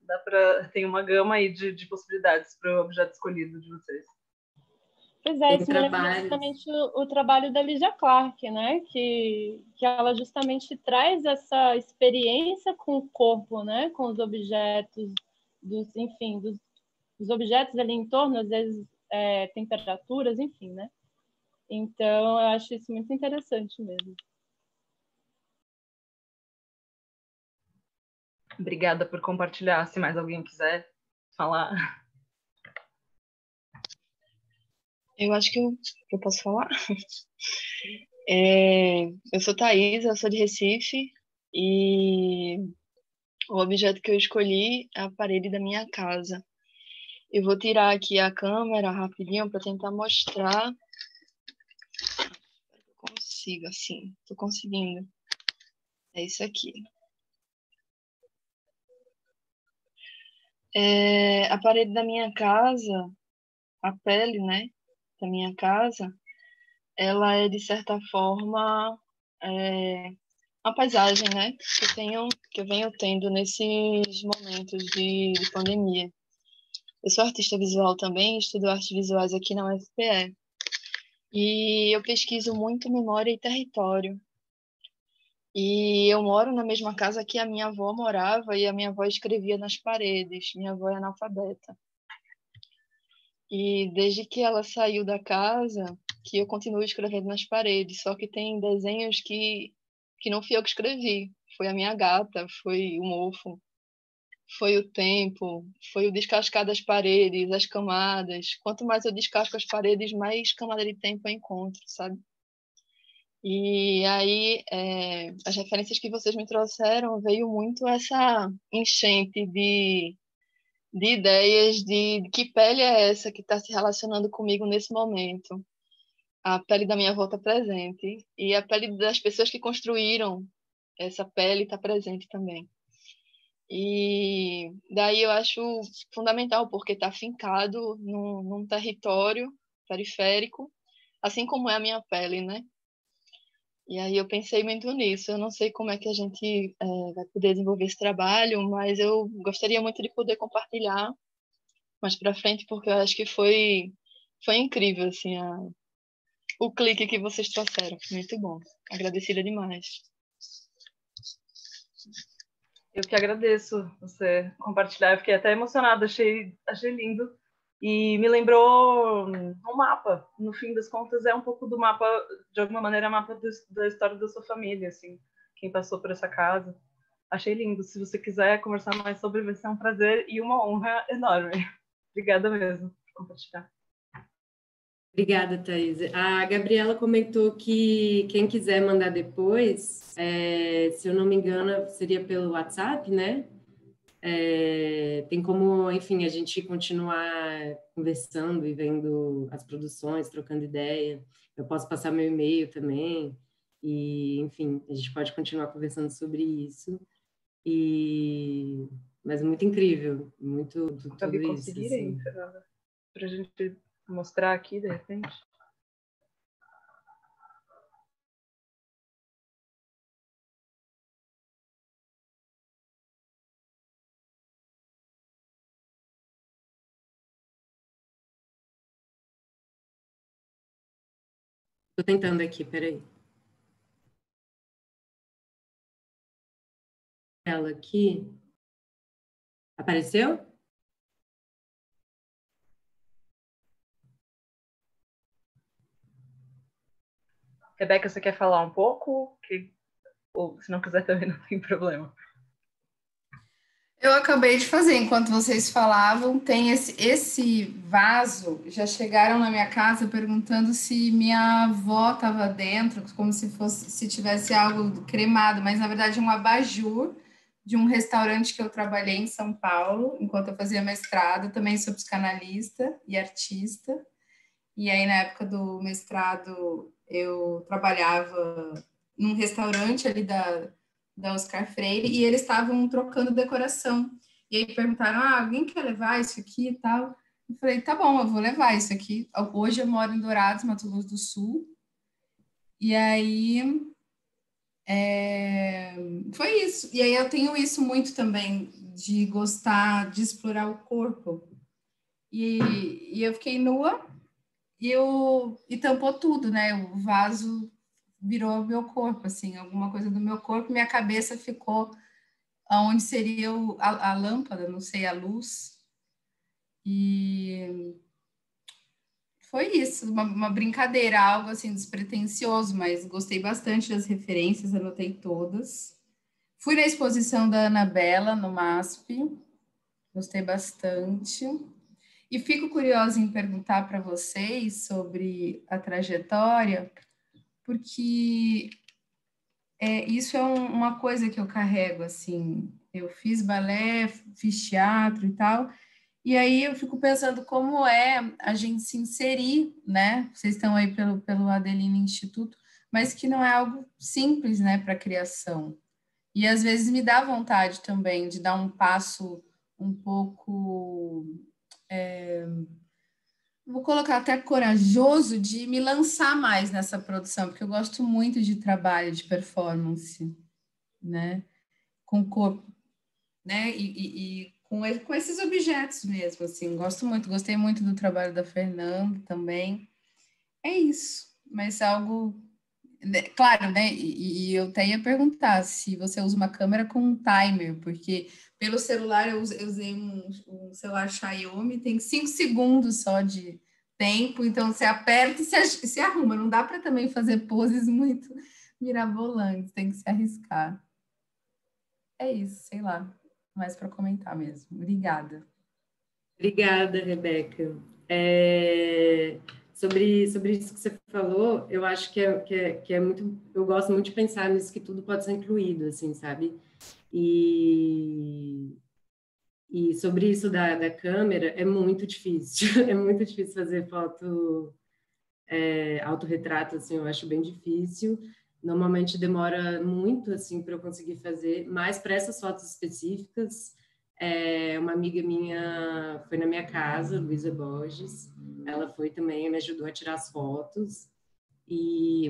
tem uma gama aí de possibilidades para o objeto escolhido de vocês. Pois é, isso me lembra justamente o trabalho da Lydia Clark, né? Que ela justamente traz essa experiência com o corpo, né? Com os objetos, dos objetos ali em torno, às vezes temperaturas, enfim, né? Então, eu acho isso muito interessante mesmo. Obrigada por compartilhar. Se mais alguém quiser falar. Eu acho que eu posso falar. Eu sou Thaís, eu sou de Recife, e o objeto que eu escolhi é a parede da minha casa. Eu vou tirar aqui a câmera rapidinho para tentar mostrar. Eu consigo, assim, estou conseguindo. É isso aqui. A parede da minha casa, a pele, né, da minha casa, ela é, de certa forma, uma paisagem, né, que eu venho tendo nesses momentos de pandemia. Eu sou artista visual também, estudo artes visuais aqui na UFPE. E eu pesquiso muito memória e território. E eu moro na mesma casa que a minha avó morava, e a minha avó escrevia nas paredes. Minha avó é analfabeta. E desde que ela saiu da casa, que eu continuo escrevendo nas paredes, só que tem desenhos que não fui eu que escrevi. Foi a minha gata, foi o mofo, foi o tempo, foi o descascar das paredes, as camadas. Quanto mais eu descasco as paredes, mais camada de tempo eu encontro, sabe? E aí, as referências que vocês me trouxeram, veio muito essa enchente de ideias de que pele é essa que está se relacionando comigo nesse momento. A pele da minha avó está presente, e a pele das pessoas que construíram essa pele está presente também. E daí eu acho fundamental, porque está fincado num território periférico, assim como é a minha pele, né? E aí eu pensei muito nisso. Eu não sei como é que a gente vai poder desenvolver esse trabalho, mas eu gostaria muito de poder compartilhar mais para frente, porque eu acho que foi incrível, assim, o clique que vocês trouxeram. Muito bom. Agradecida demais. Eu que agradeço você compartilhar. Eu fiquei até emocionada, achei lindo. E me lembrou um mapa. No fim das contas, é um pouco do mapa, de alguma maneira, mapa da história da sua família, assim, quem passou por essa casa. Achei lindo. Se você quiser conversar mais sobre, vai ser um prazer e uma honra enorme. Obrigada mesmo por compartilhar. Obrigada, Thaís. A Gabriela comentou que quem quiser mandar depois, se eu não me engano, seria pelo WhatsApp, né? Tem como, enfim, a gente continuar conversando e vendo as produções, trocando ideia. Eu posso passar meu e-mail também. E, enfim, a gente pode continuar conversando sobre isso. Mas muito incrível, muito tudo Gabi, isso. conseguirem, Assim. Fernanda? Para a gente mostrar aqui, de repente? Estou tentando aqui, peraí. Ela aqui. Apareceu? Rebeca, você quer falar um pouco? Ou se não quiser também não tem problema. Eu acabei de fazer, enquanto vocês falavam, tem esse vaso, já chegaram na minha casa perguntando se minha avó estava dentro, como se tivesse algo cremado, mas na verdade é um abajur de um restaurante que eu trabalhei em São Paulo, enquanto eu fazia mestrado, também sou psicanalista e artista, e aí na época do mestrado eu trabalhava num restaurante ali da Oscar Freire, e eles estavam trocando decoração. E aí perguntaram, alguém quer levar isso aqui e tal? Eu falei, tá bom, eu vou levar isso aqui. Hoje eu moro em Dourados, Mato Grosso do Sul. E aí foi isso. E aí eu tenho isso muito também, de gostar de explorar o corpo. E eu fiquei nua e tampou tudo, né? O vaso virou meu corpo, assim, alguma coisa do meu corpo. Minha cabeça ficou aonde seria a lâmpada, não sei, a luz. E foi isso, uma brincadeira, algo assim despretensioso, mas gostei bastante das referências, anotei todas. Fui na exposição da Anabela, no MASP, gostei bastante. E fico curiosa em perguntar para vocês sobre a trajetória, porque isso é uma coisa que eu carrego, assim. Eu fiz balé, fiz teatro e tal, e aí eu fico pensando como é a gente se inserir, né? Vocês estão aí pelo Adeline Instituto, mas que não é algo simples, né, para a criação. E às vezes me dá vontade também de dar um passo um pouco, vou colocar até corajoso, de me lançar mais nessa produção, porque eu gosto muito de trabalho de performance, né? Com o corpo, né? E com esses objetos mesmo, assim. Gostei muito do trabalho da Fernanda também. É isso, mas algo, né, claro, né? E eu até ia perguntar se você usa uma câmera com um timer, porque pelo celular eu usei um celular Xiaomi, tem 5 segundos só de tempo, então você aperta e se arruma. Não dá para também fazer poses muito mirabolantes, tem que se arriscar. É isso, sei lá, mais para comentar mesmo. Obrigada. Obrigada, Rebeca. Sobre isso que você falou, eu acho que é muito... Eu gosto muito de pensar nisso, que tudo pode ser incluído, assim, sabe? E sobre isso da câmera, é muito difícil. É muito difícil fazer foto, autorretrato, assim, eu acho bem difícil. Normalmente demora muito, assim, para eu conseguir fazer, mas para essas fotos específicas, uma amiga minha foi na minha casa, Luísa Borges, ela foi também, me ajudou a tirar as fotos,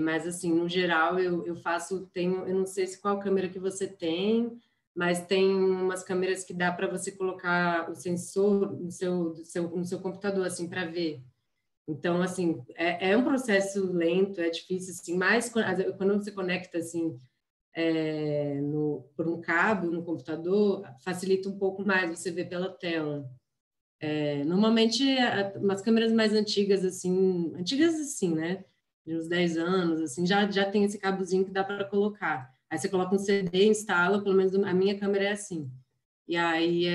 mas assim, no geral, eu faço, eu não sei qual câmera que você tem, mas tem umas câmeras que dá para você colocar o sensor no seu computador, assim, para ver. Então, assim, é um processo lento, é difícil, assim, mas quando você conecta, assim, por um cabo no computador, facilita um pouco mais você ver pela tela. Normalmente, umas câmeras mais antigas assim, né? De uns 10 anos, assim, já tem esse cabozinho que dá para colocar. Aí você coloca um CD, instala, pelo menos a minha câmera é assim. E aí,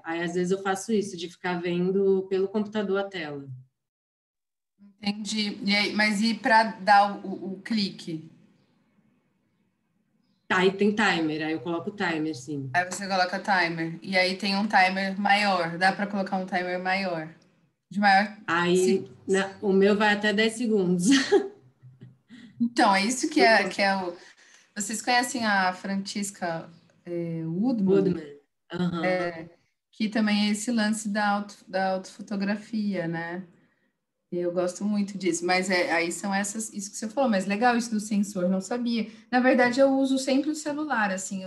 às vezes eu faço isso, de ficar vendo pelo computador a tela. Entendi. E aí, mas e para dar o clique? Aí tem timer, aí eu coloco o timer, sim. Aí você coloca timer. E aí tem um timer maior. Dá para colocar um timer maior. De maior. Aí o meu vai até 10 segundos. Então, é isso que é o. Vocês conhecem a Francisca Woodman? Woodman. Uhum. Que também é esse lance da autofotografia, né? Eu gosto muito disso, mas aí são isso que você falou, mas legal isso do sensor, não sabia. Na verdade, eu uso sempre o celular, assim,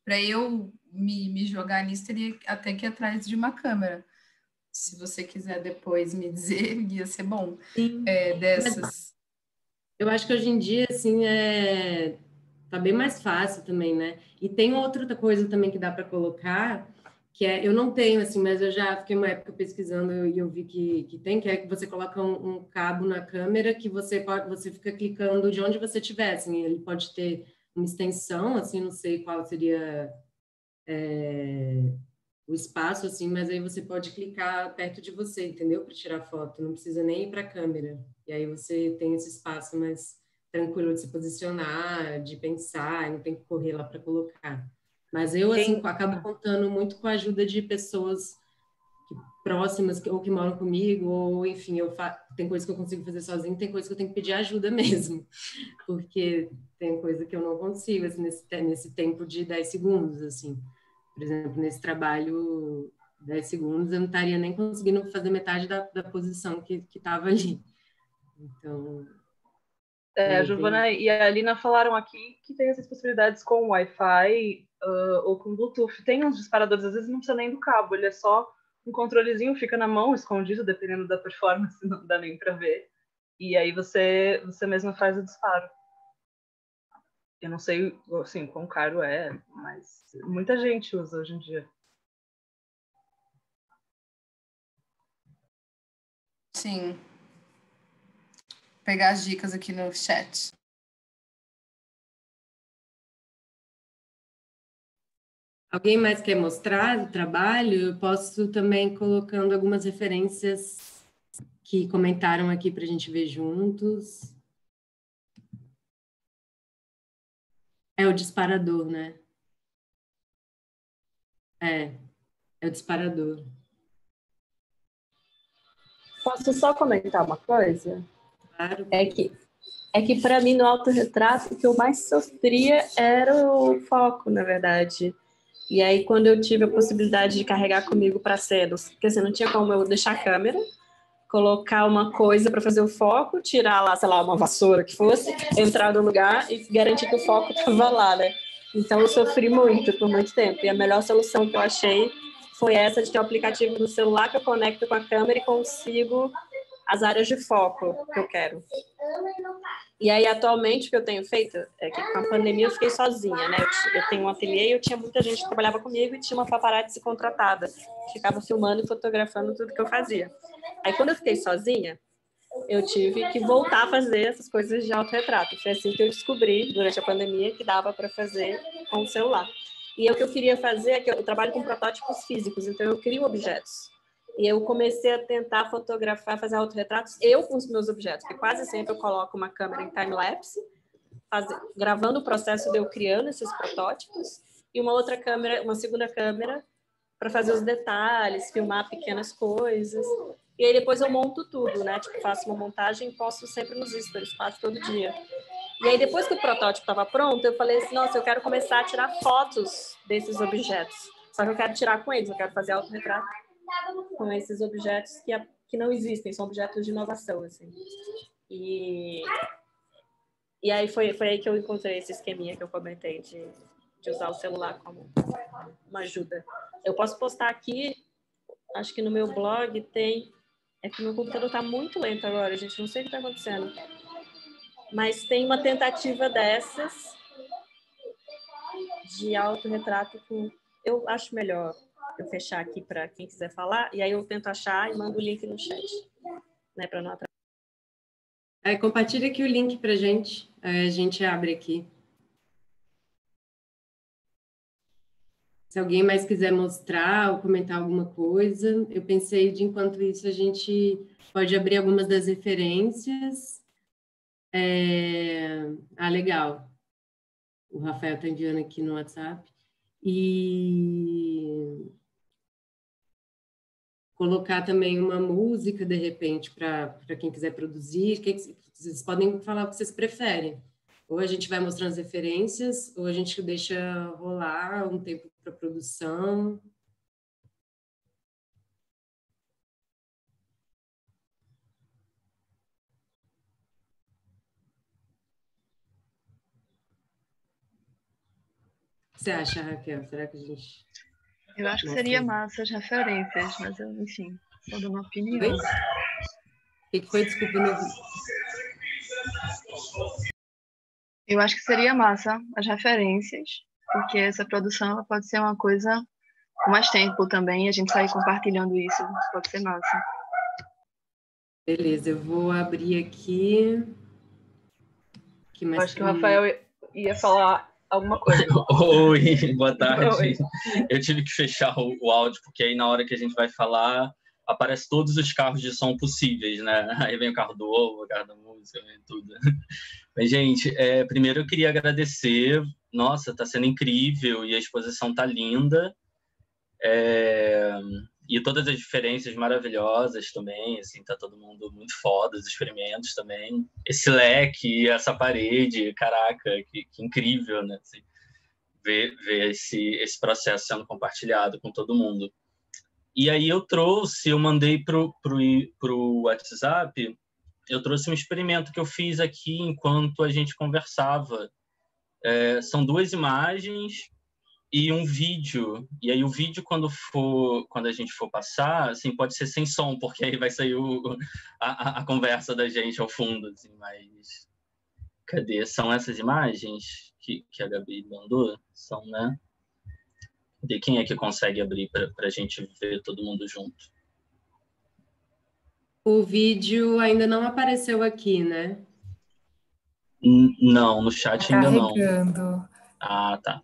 para eu me jogar nisso, teria até que ir atrás de uma câmera. Se você quiser depois me dizer, ia ser bom. Sim. Dessas. Eu acho que hoje em dia, assim, tá bem mais fácil também, né? E tem outra coisa também que dá para colocar, que eu não tenho, assim, mas eu já fiquei uma época pesquisando e eu vi que tem, que é que você coloca um cabo na câmera que você fica clicando de onde você estiver, assim, ele pode ter uma extensão, assim, não sei qual seria o espaço, assim, mas aí você pode clicar perto de você, entendeu? Para tirar foto, não precisa nem ir para a câmera. E aí você tem esse espaço mais tranquilo de se posicionar, de pensar, não tem que correr lá para colocar. Mas eu, assim, acabo contando muito com a ajuda de pessoas próximas, ou que moram comigo, ou, enfim, tem coisa que eu consigo fazer sozinho, tem coisa que eu tenho que pedir ajuda mesmo, porque tem coisa que eu não consigo, assim, nesse tempo de 10 segundos, assim. Por exemplo, nesse trabalho, 10 segundos, eu não estaria nem conseguindo fazer metade da posição que estava ali. Então... a Giovana e a Alina falaram aqui que tem essas possibilidades com Wi-Fi ou com Bluetooth. Tem uns disparadores, às vezes não precisa nem do cabo, ele é só um controlezinho, fica na mão, escondido, dependendo da performance, não dá nem para ver. E aí você mesmo faz o disparo. Eu não sei, assim, quão caro é, mas muita gente usa hoje em dia. Sim. Vou pegar as dicas aqui no chat. Alguém mais quer mostrar o trabalho? Eu posso também colocando algumas referências que comentaram aqui para a gente ver juntos. É o disparador, né? É o disparador. Posso só comentar uma coisa? Claro. É que para mim, no autorretrato, o que eu mais sofria era o foco, na verdade. E aí, quando eu tive a possibilidade de carregar comigo para cenas, porque assim, não tinha como eu deixar a câmera, colocar uma coisa para fazer o foco, tirar lá, sei lá, uma vassoura que fosse, entrar no lugar e garantir que o foco estava lá, né? Então, eu sofri muito, por muito tempo. E a melhor solução que eu achei foi essa de ter um aplicativo no celular que eu conecto com a câmera e consigo as áreas de foco que eu quero. E aí, atualmente, o que eu tenho feito é que com a pandemia eu fiquei sozinha, né? Eu tenho um ateliê e eu tinha muita gente que trabalhava comigo e tinha uma paparazzi contratada, que ficava filmando e fotografando tudo que eu fazia. Aí, quando eu fiquei sozinha, eu tive que voltar a fazer essas coisas de autorretrato. Foi assim que eu descobri, durante a pandemia, que dava para fazer com o celular. E o que eu queria fazer é que eu trabalho com protótipos físicos, então eu crio objetos. E eu comecei a tentar fotografar, fazer autorretratos, eu com os meus objetos, porque quase sempre eu coloco uma câmera em time-lapse, gravando o processo de eu criando esses protótipos, e uma outra câmera, uma segunda câmera, para fazer os detalhes, filmar pequenas coisas. E aí depois eu monto tudo, né? Tipo, faço uma montagem e posto sempre nos stories, faço todo dia. E aí depois que o protótipo estava pronto, eu falei assim, nossa, eu quero começar a tirar fotos desses objetos. Só que eu quero tirar com eles, eu quero fazer autorretrato com esses objetos que não existem, são objetos de inovação, assim. E aí foi aí que eu encontrei esse esqueminha que eu comentei de usar o celular como uma ajuda. Eu posso postar aqui, acho que no meu blog tem... É que meu computador está muito lento agora, gente, não sei o que está acontecendo. Mas tem uma tentativa dessas de autorretrato que eu acho melhor eu fechar aqui para quem quiser falar, e aí eu tento achar e mando o link no chat, né, para não atrapalhar. Compartilha aqui o link para a gente abre aqui. Se alguém mais quiser mostrar ou comentar alguma coisa, eu pensei de, enquanto isso, a gente pode abrir algumas das referências. Legal. O Rafael está enviando aqui no WhatsApp. E colocar também uma música, de repente, para quem quiser produzir. Vocês podem falar o que vocês preferem. Ou a gente vai mostrando as referências, ou a gente deixa rolar um tempo para produção. O que você acha, Raquel? Será que a gente... Eu acho que seria massa as referências, mas eu, enfim, só dando uma opinião. O que foi? Desculpa, não vi. Eu acho que seria massa as referências, porque essa produção ela pode ser uma coisa com mais tempo também, e a gente sair compartilhando isso, pode ser massa. Beleza, eu vou abrir aqui. Acho que o Rafael ia falar alguma coisa. Oi, boa tarde. Oi. Eu tive que fechar o áudio, porque aí na hora que a gente vai falar, aparece todos os carros de som possíveis, né? Aí vem o carro do ovo, o carro da música, vem tudo. Mas, gente, primeiro eu queria agradecer. Nossa, está sendo incrível e a exposição está linda. E todas as diferenças maravilhosas também, assim, tá todo mundo muito foda, os experimentos também. Esse leque, essa parede, caraca, que incrível, né? Assim, ver esse processo sendo compartilhado com todo mundo. E aí eu mandei pro WhatsApp, eu trouxe um experimento que eu fiz aqui enquanto a gente conversava. São 2 imagens e um vídeo. E aí o vídeo, quando a gente for passar, assim, pode ser sem som, porque aí vai sair a conversa da gente ao fundo. Assim, mas cadê? São essas imagens que a Gabi mandou? São, né? De quem é que consegue abrir para a gente ver todo mundo junto? O vídeo ainda não apareceu aqui, né? Não, no chat ainda não. Carregando. Ah, tá.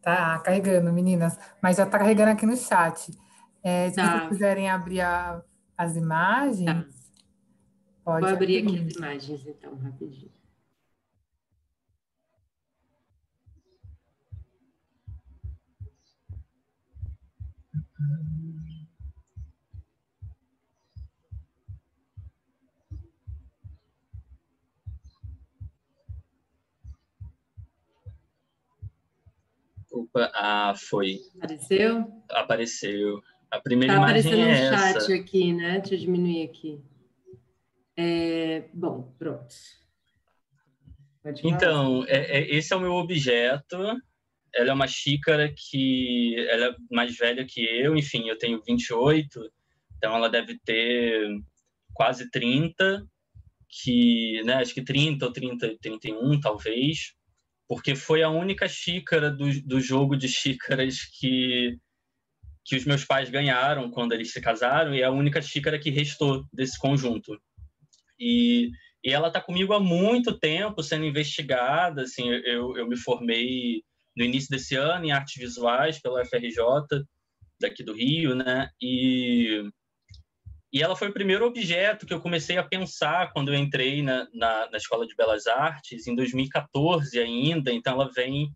Tá carregando, meninas. Mas já tá carregando aqui no chat. Se vocês quiserem abrir as imagens, pode Vou abrir aqui abrir. as imagens, então, rapidinho. Opa, foi. Apareceu? Apareceu. A primeira Tá imagem aparecendo é um chat essa. aqui, né? Deixa eu diminuir aqui. Bom, pronto. Pode falar. Então, esse é o meu objeto. Ela é uma xícara que ela é mais velha que eu. Enfim, eu tenho 28, então ela deve ter quase 30, né, acho que 30 ou 31, talvez, porque foi a única xícara do jogo de xícaras que os meus pais ganharam quando eles se casaram, e é a única xícara que restou desse conjunto. E ela está comigo há muito tempo sendo investigada. Assim, eu me formei no início desse ano em artes visuais pela UFRJ, daqui do Rio, né? E ela foi o primeiro objeto que eu comecei a pensar quando eu entrei na Escola de Belas Artes, em 2014 ainda. Então, ela vem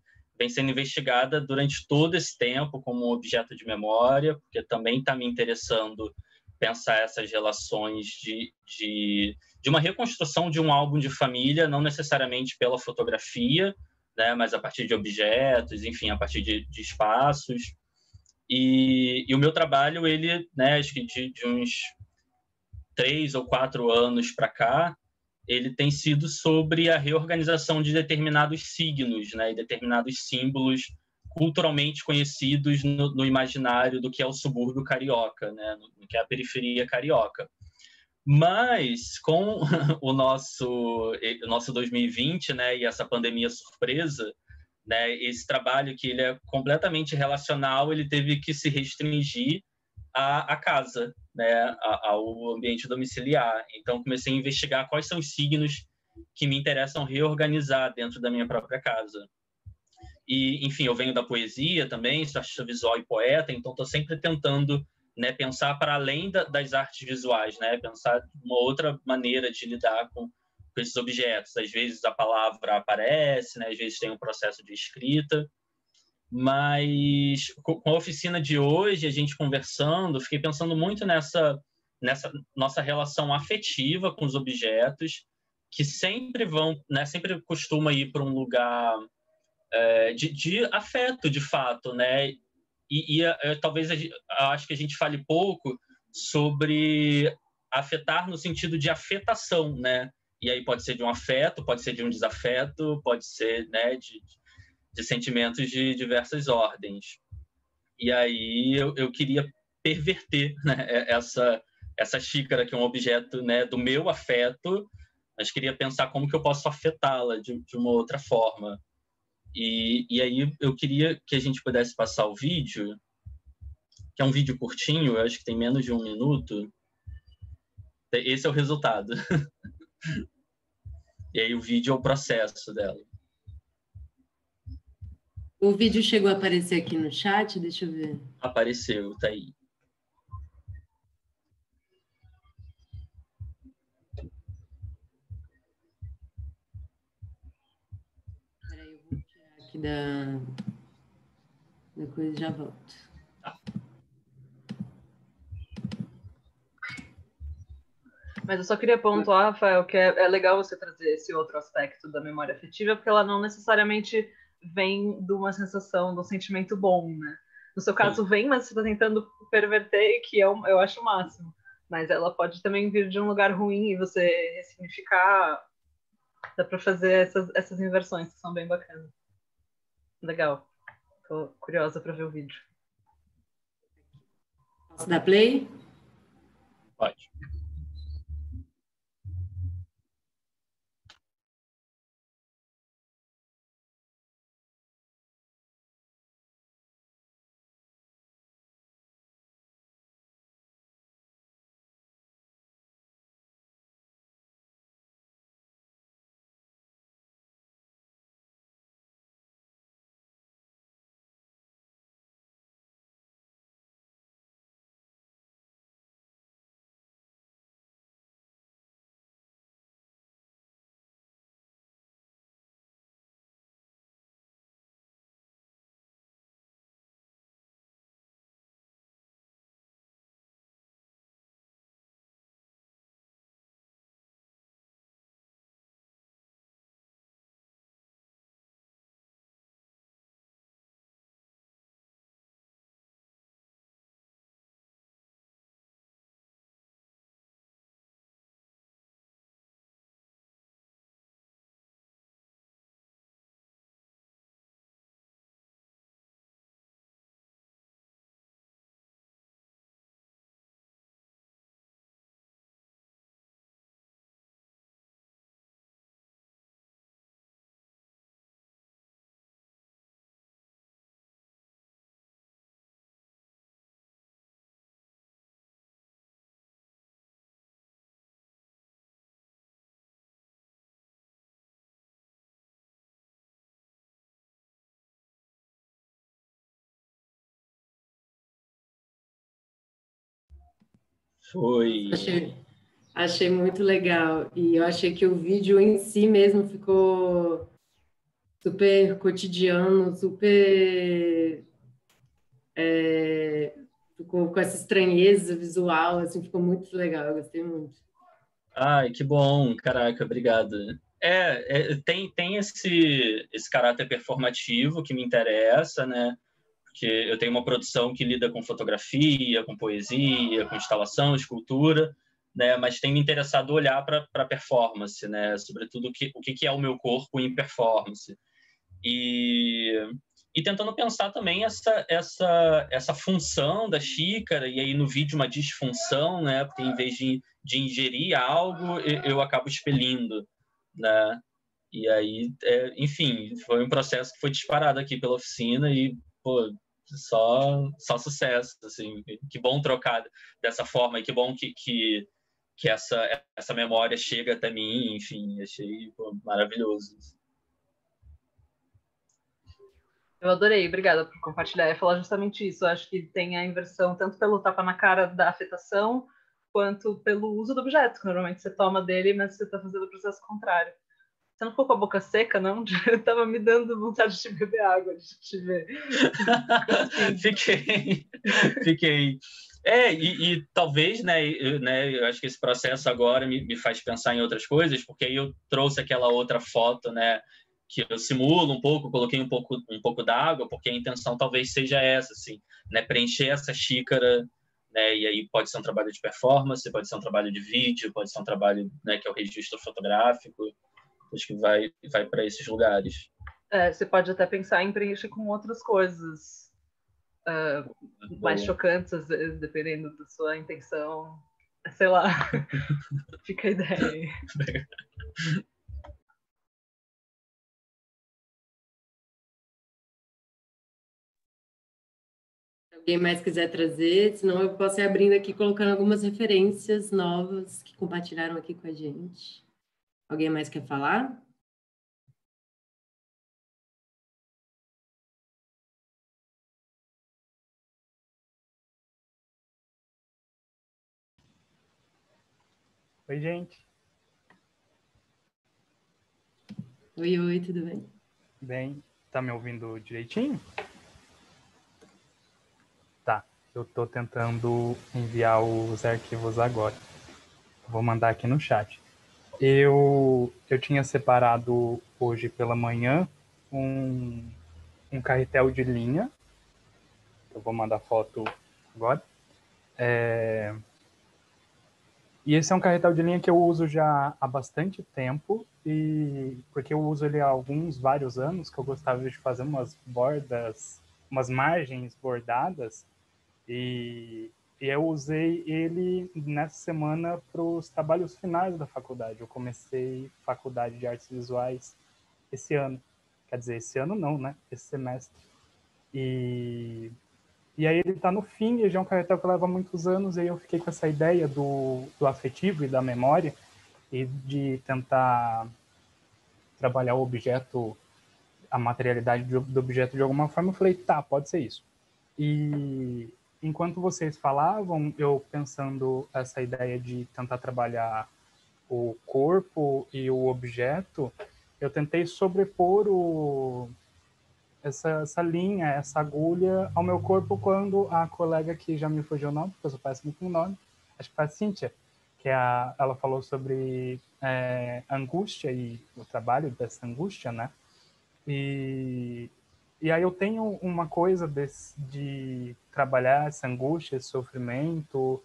sendo investigada durante todo esse tempo como um objeto de memória, porque também está me interessando pensar essas relações de uma reconstrução de um álbum de família, não necessariamente pela fotografia, né, mas a partir de objetos, enfim, a partir de espaços. E o meu trabalho, ele, né, acho que de uns 3 ou 4 anos para cá, ele tem sido sobre a reorganização de determinados signos, né, e determinados símbolos culturalmente conhecidos no imaginário do que é o subúrbio carioca, né, no que é a periferia carioca. Mas com o nosso 2020, né, e essa pandemia surpresa, né? Esse trabalho, que ele é completamente relacional, ele teve que se restringir à casa, né? Ao ambiente domiciliar. Então, comecei a investigar quais são os signos que me interessam reorganizar dentro da minha própria casa. E, enfim, eu venho da poesia também, sou artista visual e poeta, então estou sempre tentando, né, pensar para além das artes visuais, né? Pensar uma outra maneira de lidar com esses objetos. Às vezes a palavra aparece, né? Às vezes tem um processo de escrita. Mas com a oficina de hoje, a gente conversando, fiquei pensando muito nessa nossa relação afetiva com os objetos, que sempre vão, né, sempre costuma ir para um lugar de afeto, de fato, né? E talvez acho que a gente fale pouco sobre afetar no sentido de afetação, né? E aí pode ser de um afeto, pode ser de um desafeto, pode ser, né, de sentimentos de diversas ordens. E aí eu queria perverter, né, essa xícara, que é um objeto, né, do meu afeto, mas queria pensar como que eu posso afetá-la de uma outra forma. E aí eu queria que a gente pudesse passar o vídeo, que é um vídeo curtinho, eu acho que tem menos de 1 minuto. Esse é o resultado. E aí o vídeo é o processo dela. O vídeo chegou a aparecer aqui no chat, deixa eu ver. Apareceu, tá aí. Peraí, eu vou tirar aqui da coisa e já volto. Tá. Mas eu só queria pontuar, Rafael, que é legal você trazer esse outro aspecto da memória afetiva, porque ela não necessariamente vem de uma sensação, de um sentimento bom, né? No seu caso vem, mas você está tentando perverter, que eu acho o máximo. Mas ela pode também vir de um lugar ruim e você ressignificar. Dá para fazer essas inversões, que são bem bacanas. Legal. Tô curiosa para ver o vídeo. Posso dar play? Pode. Foi. Achei muito legal. E eu achei que o vídeo em si mesmo ficou super cotidiano, super... ficou com essa estranheza visual, assim, ficou muito legal, eu gostei muito. Ai, que bom, caraca, obrigado. Tem esse caráter performativo que me interessa, né? Porque eu tenho uma produção que lida com fotografia, com poesia, com instalação, escultura, né? Mas tem me interessado olhar para a performance, né? Sobretudo o que é o meu corpo em performance. E tentando pensar também essa função da xícara, e aí no vídeo uma disfunção, né? Porque em vez de ingerir algo, eu acabo expelindo, né? E aí, enfim, foi um processo que foi disparado aqui pela oficina e, pô, só sucesso, assim. Que bom trocar dessa forma e que bom que essa memória chega até mim, enfim, achei, pô, maravilhoso. Eu adorei, obrigada por compartilhar. Eu ia falar justamente isso. Eu acho que tem a inversão tanto pelo tapa na cara da afetação, quanto pelo uso do objeto, que normalmente você toma dele, mas você está fazendo o processo contrário. Você não ficou com a boca seca, não? Tava me dando vontade de beber água, de te ver. Fiquei. E talvez, né, eu acho que esse processo agora me faz pensar em outras coisas, porque aí eu trouxe aquela outra foto, né, que eu simulo um pouco, coloquei um pouco d'água, porque a intenção talvez seja essa, assim, né, preencher essa xícara, né, e aí pode ser um trabalho de performance, pode ser um trabalho de vídeo, pode ser um trabalho, né, que é o registro fotográfico. Acho que vai para esses lugares. Você pode até pensar em preencher com outras coisas mais chocantes, às vezes, dependendo da sua intenção. Sei lá. Fica a ideia aí. Se alguém mais quiser trazer, senão eu posso ir abrindo aqui, colocando algumas referências novas que compartilharam aqui com a gente. Alguém mais quer falar? Oi, gente. Oi, tudo bem? Bem, tá me ouvindo direitinho? Tá, eu tô tentando enviar os arquivos agora. Vou mandar aqui no chat. Eu tinha separado hoje pela manhã um carretel de linha. Eu vou mandar foto agora. E esse é um carretel de linha que eu uso já há bastante tempo, e porque eu uso ele há vários anos, que eu gostava de fazer umas bordas, umas margens bordadas, e eu usei ele nessa semana para os trabalhos finais da faculdade. Eu comecei faculdade de artes visuais esse ano. Quer dizer, esse ano não, né? Esse semestre. E aí ele está no fim, e já é um carretel que leva muitos anos, e aí eu fiquei com essa ideia do afetivo e da memória, e de tentar trabalhar o objeto, a materialidade do objeto de alguma forma. Eu falei, tá, pode ser isso. E enquanto vocês falavam, eu pensando essa ideia de tentar trabalhar o corpo e o objeto, eu tentei sobrepor essa linha, essa agulha ao meu corpo, quando a colega, que já me fugiu o nome, porque eu sou péssimo com o nome, acho que foi a Cíntia, ela falou sobre angústia e o trabalho dessa angústia, né? E aí eu tenho uma coisa de trabalhar essa angústia, esse sofrimento,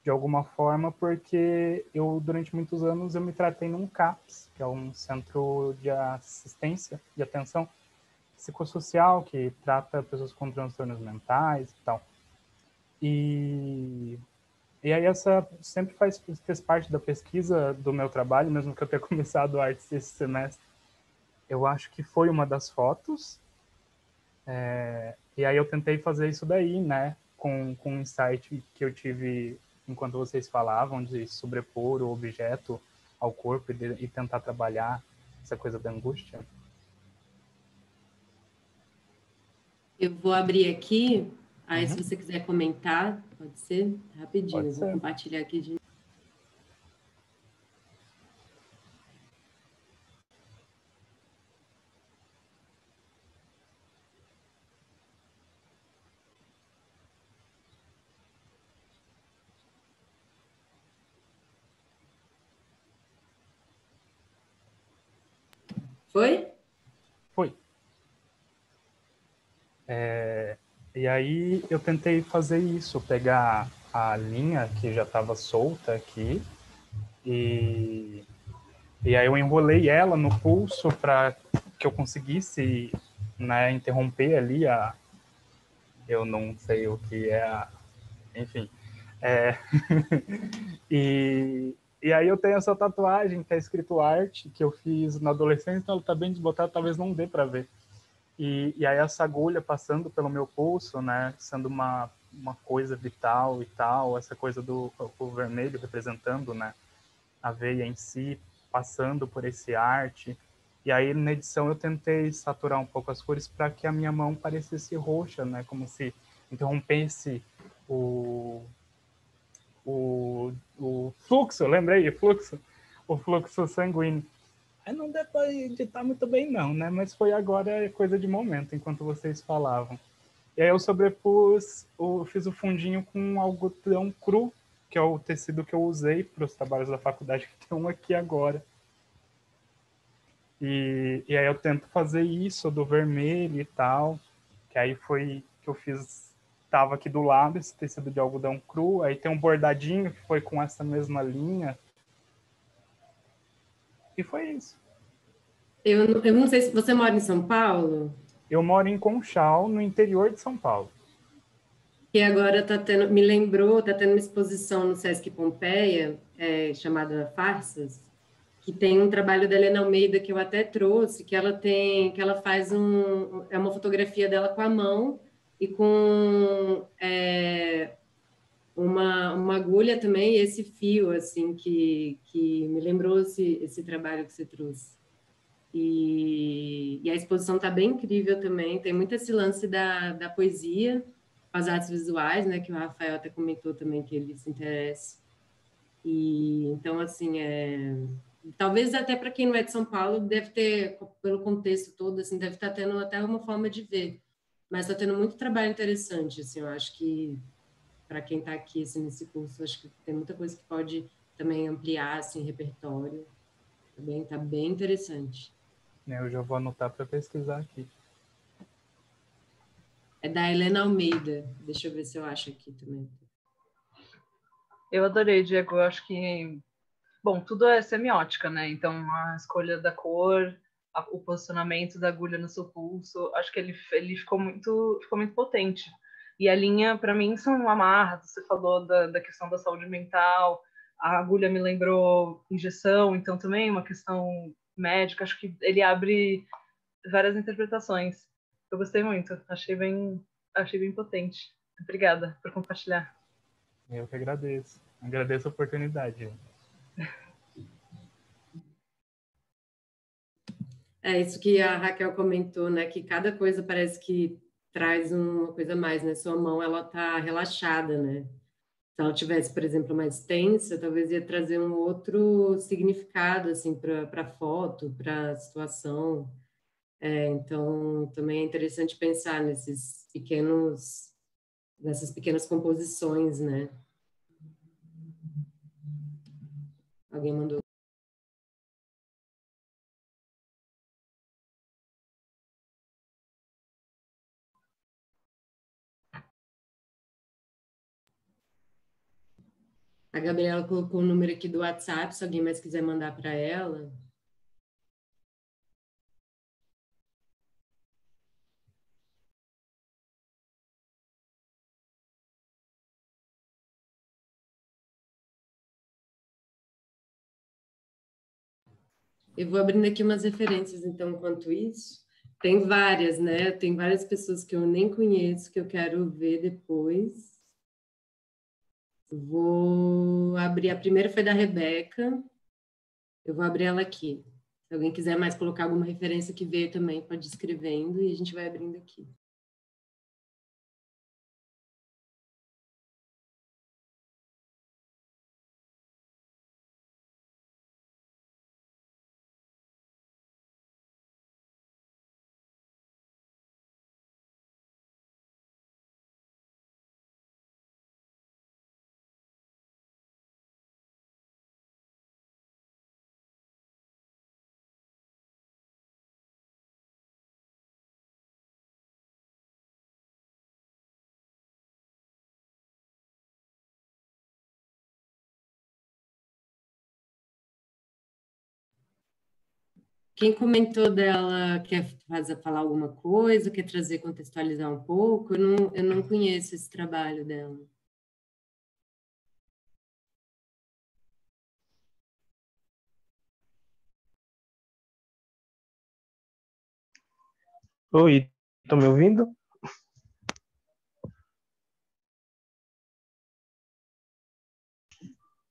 de alguma forma, porque eu, durante muitos anos, eu me tratei num CAPS, que é um centro de assistência e atenção psicossocial, que trata pessoas com transtornos mentais e tal. E aí essa sempre fez parte da pesquisa do meu trabalho, mesmo que eu tenha começado artes esse semestre. Eu acho que foi uma das fotos. E aí eu tentei fazer isso daí, né, com um insight que eu tive enquanto vocês falavam, de sobrepor o objeto ao corpo e tentar trabalhar essa coisa da angústia. Eu vou abrir aqui, aí se você quiser comentar, pode ser? Rapidinho, Pode ser. Vou compartilhar aqui de novo. Foi? Foi. E aí eu tentei fazer isso, pegar a linha que já estava solta aqui e aí eu enrolei ela no pulso para que eu conseguisse, né, interromper ali eu não sei o que é enfim. E E aí eu tenho essa tatuagem que é escrito arte, que eu fiz na adolescência, então ela tá bem desbotada, talvez não dê para ver. E aí essa agulha passando pelo meu pulso, né, sendo uma coisa vital e tal, essa coisa do o vermelho representando, né, a veia em si, passando por esse arte. E aí na edição eu tentei saturar um pouco as cores para que a minha mão parecesse roxa, né, como se interrompesse o fluxo, lembrei, o fluxo sanguíneo. Aí não deu para editar muito bem não, né? Mas foi agora coisa de momento, enquanto vocês falavam. E aí eu sobrepus, fiz o fundinho com algodão cru, que é o tecido que eu usei para os trabalhos da faculdade, que tem um aqui agora. E aí eu tento fazer isso do vermelho e tal, que aí foi que eu fiz, tava aqui do lado esse tecido de algodão cru, aí tem um bordadinho que foi com essa mesma linha. E foi isso. Eu não sei se você mora em São Paulo. Eu moro em Conchal, no interior de São Paulo. E agora me lembrou, tá tendo uma exposição no Sesc Pompeia, chamada Farsas, que tem um trabalho da Helena Almeida que eu até trouxe, que ela faz uma fotografia dela com a mão e com uma agulha também, e esse fio, assim, que me lembrou esse trabalho que você trouxe. E a exposição está bem incrível também, tem muito esse lance da poesia, as artes visuais, né, que o Rafael até comentou também que ele se interessa. E então, assim, talvez até para quem não é de São Paulo, deve ter, pelo contexto todo, assim, deve estar tendo até uma forma de ver, mas está tendo muito trabalho interessante, assim, eu acho que para quem está aqui assim, nesse curso, acho que tem muita coisa que pode também ampliar assim, repertório. Tá bem interessante. Eu já vou anotar para pesquisar aqui. É da Helena Almeida. Deixa eu ver se eu acho aqui também. Eu adorei, Diego. Eu acho que, bom, tudo é semiótica, né? Então, a escolha da cor, o posicionamento da agulha no seu pulso, acho que ele ficou muito potente. E a linha, para mim, são amarras. Você falou da questão da saúde mental, a agulha me lembrou injeção, então também uma questão médica. Acho que ele abre várias interpretações. Eu gostei muito, achei bem potente. Obrigada por compartilhar. Eu que agradeço. Agradeço a oportunidade. É isso que a Raquel comentou, né? Que cada coisa parece que traz uma coisa a mais, né? Sua mão, ela tá relaxada, né? Se ela tivesse, por exemplo, mais tensa, talvez ia trazer um outro significado, assim, para a foto, para a situação. Então, também é interessante pensar nessas pequenas composições, né? Alguém mandou. A Gabriela colocou o número aqui do WhatsApp, se alguém mais quiser mandar para ela. Eu vou abrindo aqui umas referências, então, enquanto isso. Tem várias, né? Tem várias pessoas que eu nem conheço, que eu quero ver depois. Vou abrir, a primeira foi da Rebeca. Eu vou abrir ela aqui. Se alguém quiser mais colocar alguma referência que veio também, pode ir escrevendo e a gente vai abrindo aqui. Quem comentou dela quer falar alguma coisa, quer trazer, contextualizar um pouco? Eu não conheço esse trabalho dela. Oi, estão me ouvindo?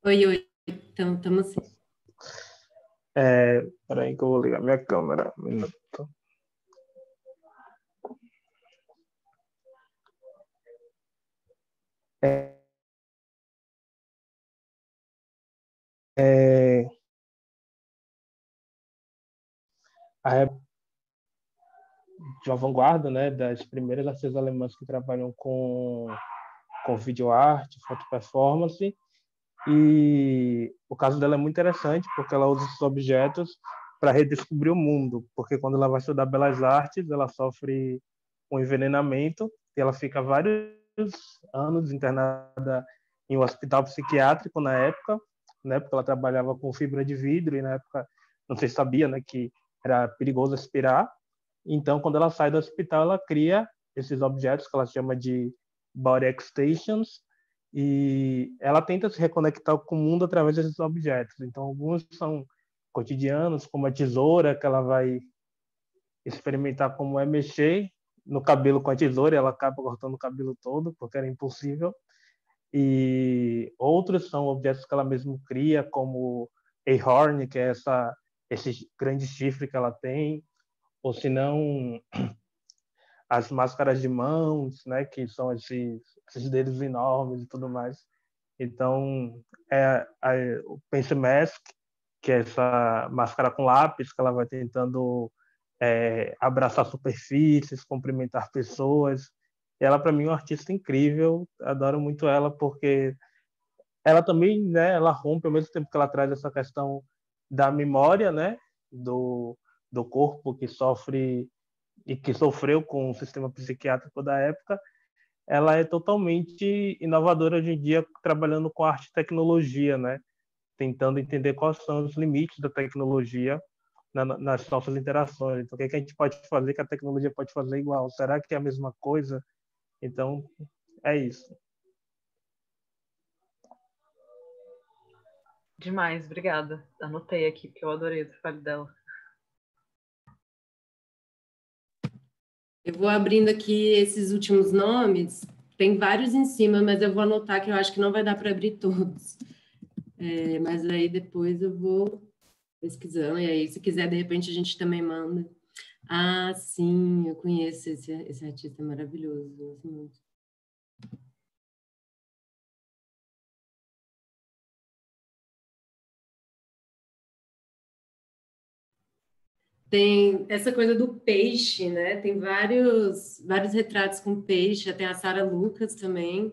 Oi, estamos sim. Peraí que eu vou ligar minha câmera. Um minuto. A época de uma vanguarda, né, das primeiras artistas alemãs que trabalham com video art, foto performance, e o caso dela é muito interessante porque ela usa esses objetos para redescobrir o mundo, porque quando ela vai estudar belas artes, ela sofre um envenenamento e ela fica vários anos internada em um hospital psiquiátrico na época, né, porque ela trabalhava com fibra de vidro e na época não sei se sabia, né, que era perigoso aspirar. Então, quando ela sai do hospital, ela cria esses objetos que ela chama de body extensions e ela tenta se reconectar com o mundo através desses objetos. Então, alguns são cotidianos, como a tesoura, que ela vai experimentar como é mexer no cabelo com a tesoura, e ela acaba cortando o cabelo todo, porque era impossível. E outros são objetos que ela mesma cria, como a horn, que é esse grande chifre que ela tem, ou se não as máscaras de mãos, né, que são esses dedos enormes e tudo mais. Então, o Pencil Mask, que é essa máscara com lápis, que ela vai tentando abraçar superfícies, cumprimentar pessoas. Ela, para mim, é uma artista incrível, adoro muito ela, porque ela também, né, ela rompe, ao mesmo tempo que ela traz essa questão da memória, né, do corpo que sofre e que sofreu com o sistema psiquiátrico da época, ela é totalmente inovadora hoje em dia, trabalhando com arte e tecnologia, né? Tentando entender quais são os limites da tecnologia nas nossas interações. Então, o que a gente pode fazer que a tecnologia pode fazer igual? Será que é a mesma coisa? Então, é isso. Demais, obrigada. Anotei aqui, porque eu adorei o trabalho dela. Eu vou abrindo aqui esses últimos nomes. Tem vários em cima, mas eu vou anotar que eu acho que não vai dar para abrir todos. Mas aí depois eu vou pesquisando, e aí se quiser, de repente, a gente também manda. Ah, sim, eu conheço esse artista maravilhoso, gosto muito. Tem essa coisa do peixe, né? Tem vários retratos com peixe. Tem a Sara Lucas também.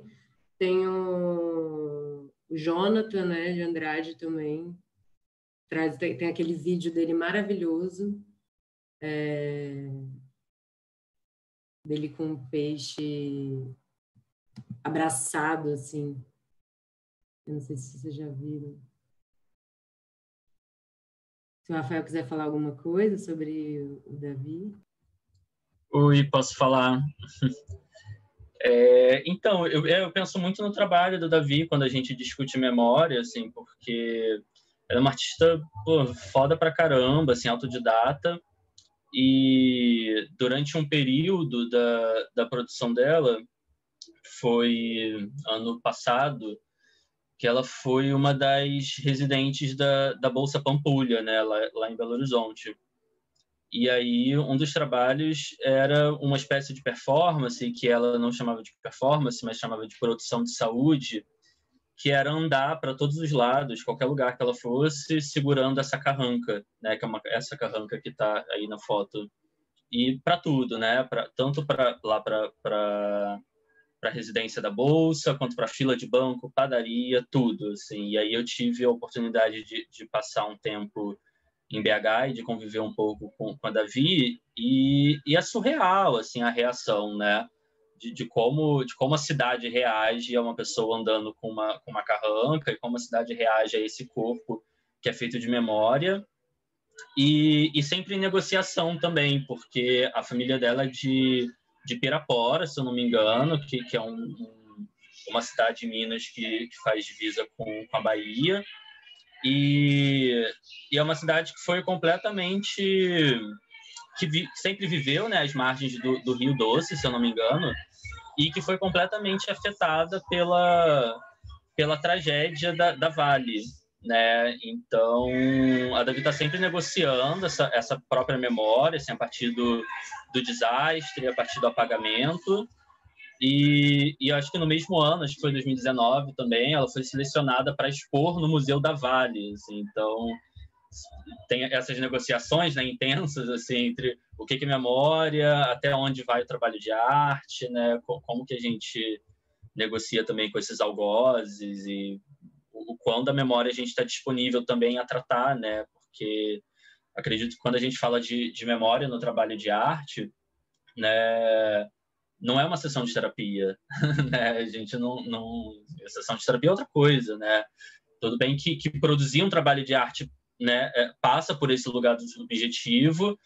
Tem o Jonathan, né, de Andrade também. Tem aquele vídeo dele maravilhoso. Dele com um peixe abraçado, assim. Eu não sei se vocês já viram. Se o Rafael quiser falar alguma coisa sobre o Davi. Oi, posso falar? Então, eu penso muito no trabalho do Davi quando a gente discute memória, assim, porque ela é uma artista, pô, foda pra caramba, assim, autodidata, e durante um período da produção dela, foi ano passado, que ela foi uma das residentes da Bolsa Pampulha, né, lá em Belo Horizonte. E aí, um dos trabalhos era uma espécie de performance, que ela não chamava de performance, mas chamava de produção de saúde, que era andar para todos os lados, qualquer lugar que ela fosse, segurando essa carranca, né, que é essa carranca que está aí na foto. E para tudo, né, tanto para a residência da Bolsa, quanto para fila de banco, padaria, tudo. Assim. E aí eu tive a oportunidade de passar um tempo em BH e de conviver um pouco com a Davi, e é surreal assim, a reação, né? De como a cidade reage a uma pessoa andando com uma carranca, e como a cidade reage a esse corpo que é feito de memória, e sempre em negociação também, porque a família dela é de Pirapora, se eu não me engano, que é uma cidade de Minas que faz divisa com a Bahia, e é uma cidade que foi completamente sempre viveu, né, às margens do Rio Doce, se eu não me engano, e que foi completamente afetada pela tragédia da Vale, né? Então, a Davi está sempre negociando essa própria memória, assim, a partir do desastre, a partir do apagamento. E eu acho que no mesmo ano, acho que foi 2019 também, ela foi selecionada para expor no Museu da Vale. Assim, então, tem essas negociações, né, intensas, assim, entre o que é memória, até onde vai o trabalho de arte, né, como que a gente negocia também com esses algozes e o quão da memória a gente está disponível também a tratar, né, porque acredito que quando a gente fala de memória no trabalho de arte, né, não é uma sessão de terapia, né, a gente não a sessão de terapia é outra coisa, né, tudo bem que produzir um trabalho de arte, né, passa por esse lugar do subjetivo,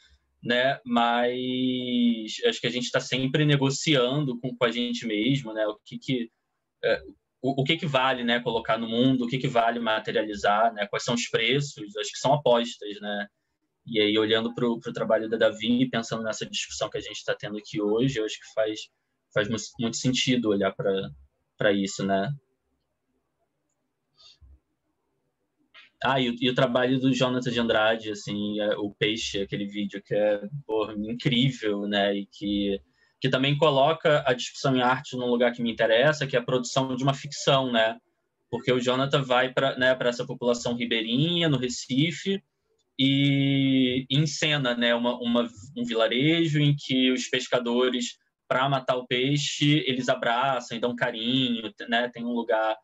né, mas acho que a gente está sempre negociando com a gente mesmo, né, o que vale, né, colocar no mundo, o que vale materializar, né, quais são os preços, acho que são apostas, né, e aí olhando para o trabalho da Davi e pensando nessa discussão que a gente está tendo aqui hoje, eu acho que faz muito sentido olhar para isso, né. E o trabalho do Jonathan de Andrade, assim, o Peixe, aquele vídeo que é incrível, né, e que também coloca a discussão em arte num lugar que me interessa, que é a produção de uma ficção, né, porque o Jonathan vai para, né, essa população ribeirinha, no Recife, e encena, né, um vilarejo em que os pescadores, para matar o peixe, eles abraçam e dão carinho, né, tem um lugar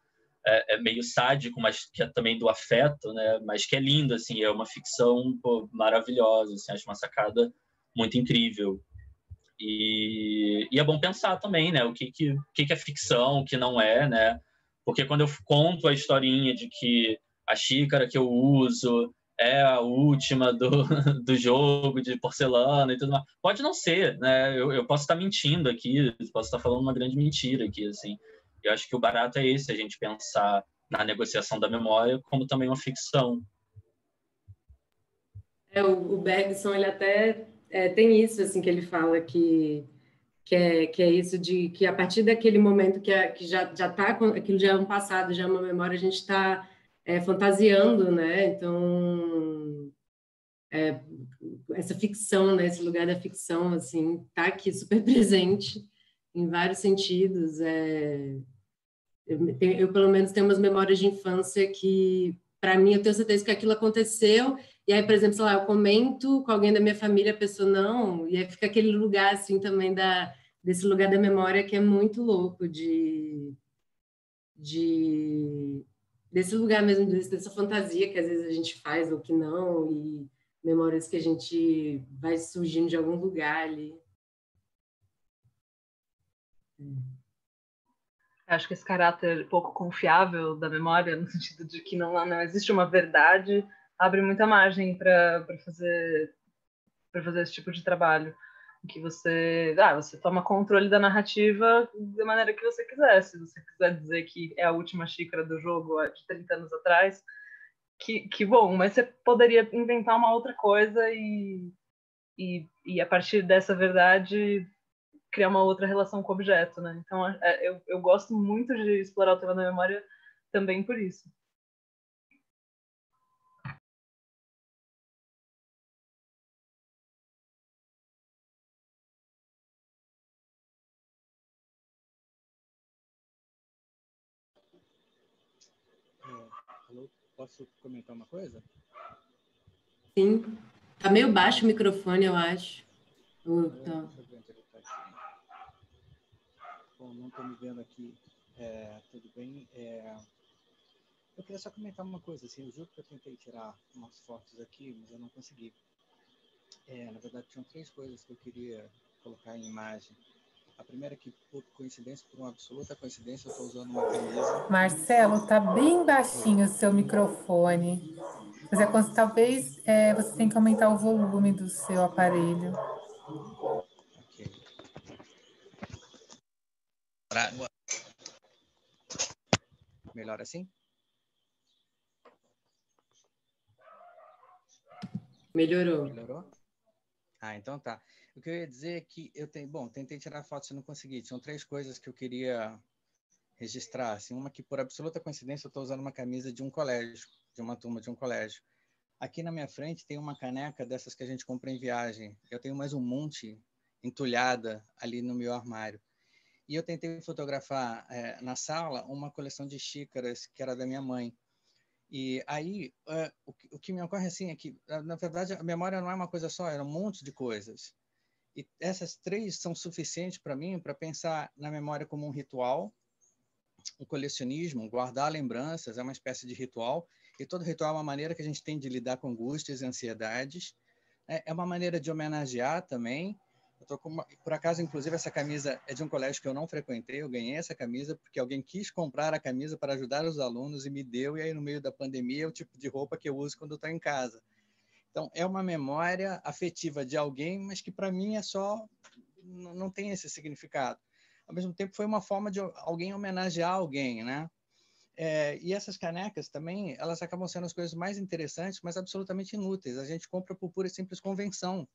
meio sádico, mas que é também do afeto, né? Mas que é lindo, assim, é uma ficção maravilhosa, assim, acho uma sacada muito incrível. E é bom pensar também, né? O que é ficção, o que não é, né? Porque quando eu conto a historinha de que a xícara que eu uso é a última do jogo de porcelana e tudo mais, pode não ser, né? Eu posso estar mentindo aqui, posso estar falando uma grande mentira aqui, assim. Eu acho que o barato é esse, a gente pensar na negociação da memória como também uma ficção. O Bergson, ele até tem isso, assim, que ele fala que é isso de que a partir daquele momento que já tá, aquilo já é um passado, já é uma memória, a gente está fantasiando, né? Então, essa ficção, né? Esse lugar da ficção, assim, tá aqui super presente em vários sentidos. Eu, pelo menos, tenho umas memórias de infância que, para mim, eu tenho certeza que aquilo aconteceu. E aí, por exemplo, sei lá, eu comento com alguém da minha família, a pessoa não, e aí fica aquele lugar, assim, também desse lugar da memória que é muito louco, desse lugar mesmo, dessa fantasia que às vezes a gente faz ou que não, e memórias que a gente vai surgindo de algum lugar ali. Acho que esse caráter pouco confiável da memória, no sentido de que não existe uma verdade, abre muita margem para fazer esse tipo de trabalho, em que você toma controle da narrativa da maneira que você quiser. Se você quiser dizer que é a última xícara do jogo de 30 anos atrás, que bom, mas você poderia inventar uma outra coisa e a partir dessa verdade criar uma outra relação com o objeto, né? Então, eu gosto muito de explorar o tema da memória também por isso. Alô, posso comentar uma coisa? Sim. Tá meio baixo o microfone, eu acho. Tá. Bom, não estou me vendo aqui. Tudo bem. Eu queria só comentar uma coisa. Assim, eu juro que eu tentei tirar umas fotos aqui, mas eu não consegui. Na verdade, tinham 3 coisas que eu queria colocar em imagem. A primeira é que, por coincidência, por uma absoluta coincidência, eu estou usando uma camisa... Marcelo, tá bem baixinho o seu microfone. Talvez você tenha que aumentar o volume do seu aparelho. Ok. Melhor assim? Melhorou. Melhorou? Ah, então tá. O que eu ia dizer é que eu tenho, bom, tentei tirar fotos e não consegui. São 3 coisas que eu queria registrar. Assim, uma que, por absoluta coincidência, eu estou usando uma camisa de um colégio, de uma turma de um colégio. Aqui na minha frente tem uma caneca dessas que a gente compra em viagem. Eu tenho mais um monte entulhada ali no meu armário. E eu tentei fotografar na sala uma coleção de xícaras que era da minha mãe. E aí, o que me ocorre assim é que, na verdade, a memória não é uma coisa só, era um monte de coisas. E essas 3 são suficientes para mim para pensar na memória como um ritual, um colecionismo, guardar lembranças é uma espécie de ritual, e todo ritual é uma maneira que a gente tem de lidar com angústias e ansiedades. É uma maneira de homenagear também. Por acaso, inclusive, essa camisa é de um colégio que eu não frequentei. Eu ganhei essa camisa porque alguém quis comprar a camisa para ajudar os alunos e me deu. E aí, no meio da pandemia, é o tipo de roupa que eu uso quando estou em casa. Então, é uma memória afetiva de alguém, mas que para mim é só... não tem esse significado. Ao mesmo tempo, foi uma forma de alguém homenagear alguém, né? E essas canecas também, elas acabam sendo as coisas mais interessantes, mas absolutamente inúteis. A gente compra por pura e simples convenção.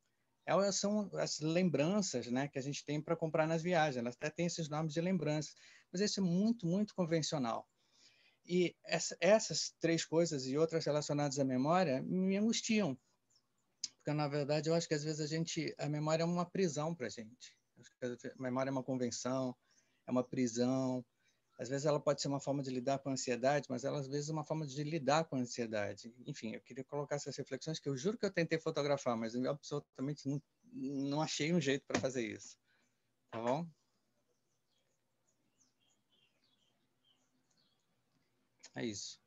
Elas são as lembranças, né, que a gente tem para comprar nas viagens. Elas até têm esses nomes de lembranças, mas isso é muito, muito convencional. E essas 3 coisas e outras relacionadas à memória me angustiam, porque na verdade eu acho que às vezes a memória é uma prisão para a gente. A memória é uma convenção, é uma prisão. Às vezes ela pode ser uma forma de lidar com a ansiedade, mas ela às vezes é uma forma de lidar com a ansiedade. Enfim, eu queria colocar essas reflexões que eu juro que eu tentei fotografar, mas eu absolutamente não achei um jeito para fazer isso. Tá bom? É isso.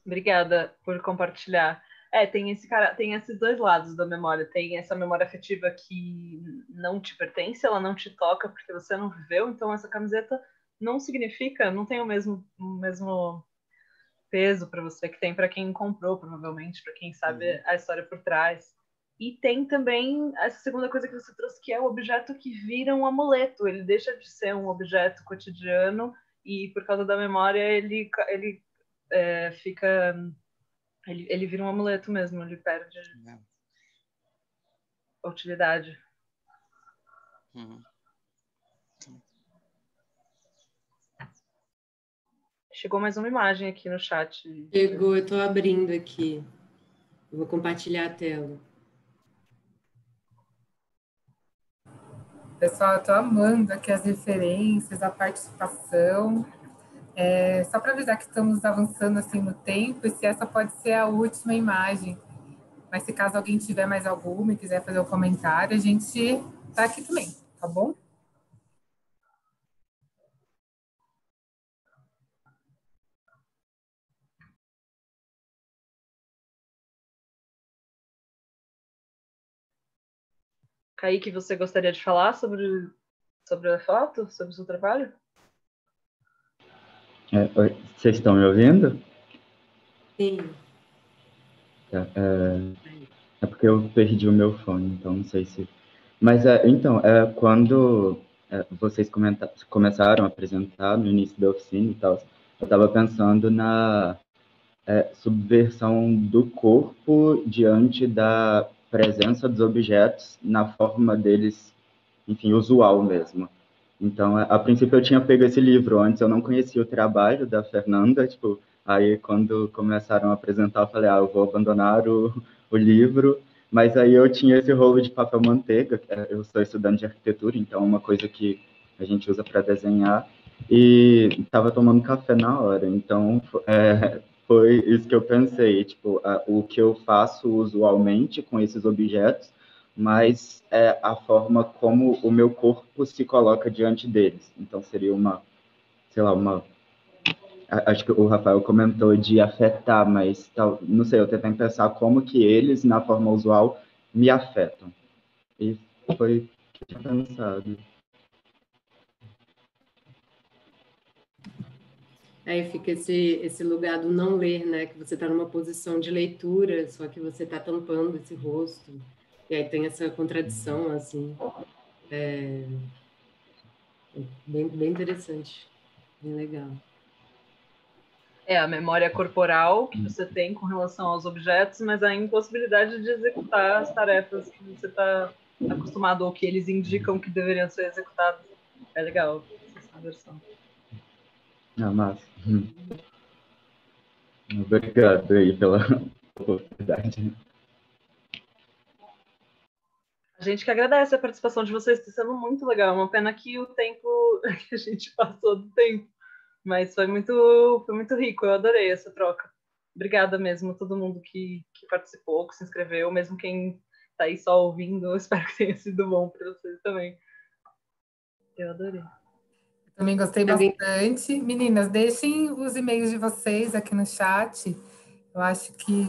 Obrigada por compartilhar. Tem esses 2 lados da memória. Tem essa memória afetiva que não te pertence, ela não te toca porque você não viveu. Então essa camiseta não significa, não tem o mesmo peso para você que tem para quem comprou, provavelmente, para quem sabe a história por trás. E tem também essa segunda coisa que você trouxe, que é o objeto que vira um amuleto. Ele deixa de ser um objeto cotidiano e, por causa da memória, ele fica... Ele vira um amuleto mesmo, ele perde a utilidade. Chegou mais uma imagem aqui no chat. Chegou, eu estou abrindo aqui. Eu vou compartilhar a tela. Pessoal, eu estou amando aqui as referências, a participação. Só para avisar que estamos avançando assim no tempo, e se essa pode ser a última imagem. Mas se caso alguém tiver mais alguma e quiser fazer um comentário, a gente está aqui também, tá bom? Kaique, você gostaria de falar sobre a foto, sobre o seu trabalho? Vocês estão me ouvindo? Sim. É porque eu perdi o meu fone, então não sei se... Mas, então, quando vocês começaram a apresentar no início da oficina e tal, eu estava pensando na subversão do corpo diante da presença dos objetos na forma deles, enfim, usual mesmo. Então, a princípio eu tinha pego esse livro, antes eu não conhecia o trabalho da Fernanda, tipo, aí quando começaram a apresentar eu falei, eu vou abandonar o livro, mas aí eu tinha esse rolo de papel manteiga, eu sou estudante de arquitetura, então é uma coisa que a gente usa para desenhar, e estava tomando café na hora, então foi isso que eu pensei, tipo, o que eu faço usualmente com esses objetos, mas a forma como o meu corpo se coloca diante deles. Então, seria sei lá, acho que o Rafael comentou de afetar, mas não sei, eu tentei pensar como que eles, na forma usual, me afetam. E foi o que eu tinha pensado. Aí fica esse lugar do não ler, né? Que você está numa posição de leitura, só que você está tampando esse rosto. E aí tem essa contradição, assim. Bem interessante, bem legal. É a memória corporal que você tem com relação aos objetos, mas a impossibilidade de executar as tarefas que você está acostumado ou que eles indicam que deveriam ser executadas. É legal essa versão. Massa. Obrigado aí pela oportunidade. A gente que agradece a participação de vocês, está sendo muito legal. É uma pena que o tempo que a gente passou do tempo, mas foi muito rico. Eu adorei essa troca. Obrigada mesmo a todo mundo que participou, que se inscreveu, mesmo quem está aí só ouvindo. Eu espero que tenha sido bom para vocês também. Eu adorei. Também gostei bastante. Meninas, deixem os e-mails de vocês aqui no chat. Eu acho que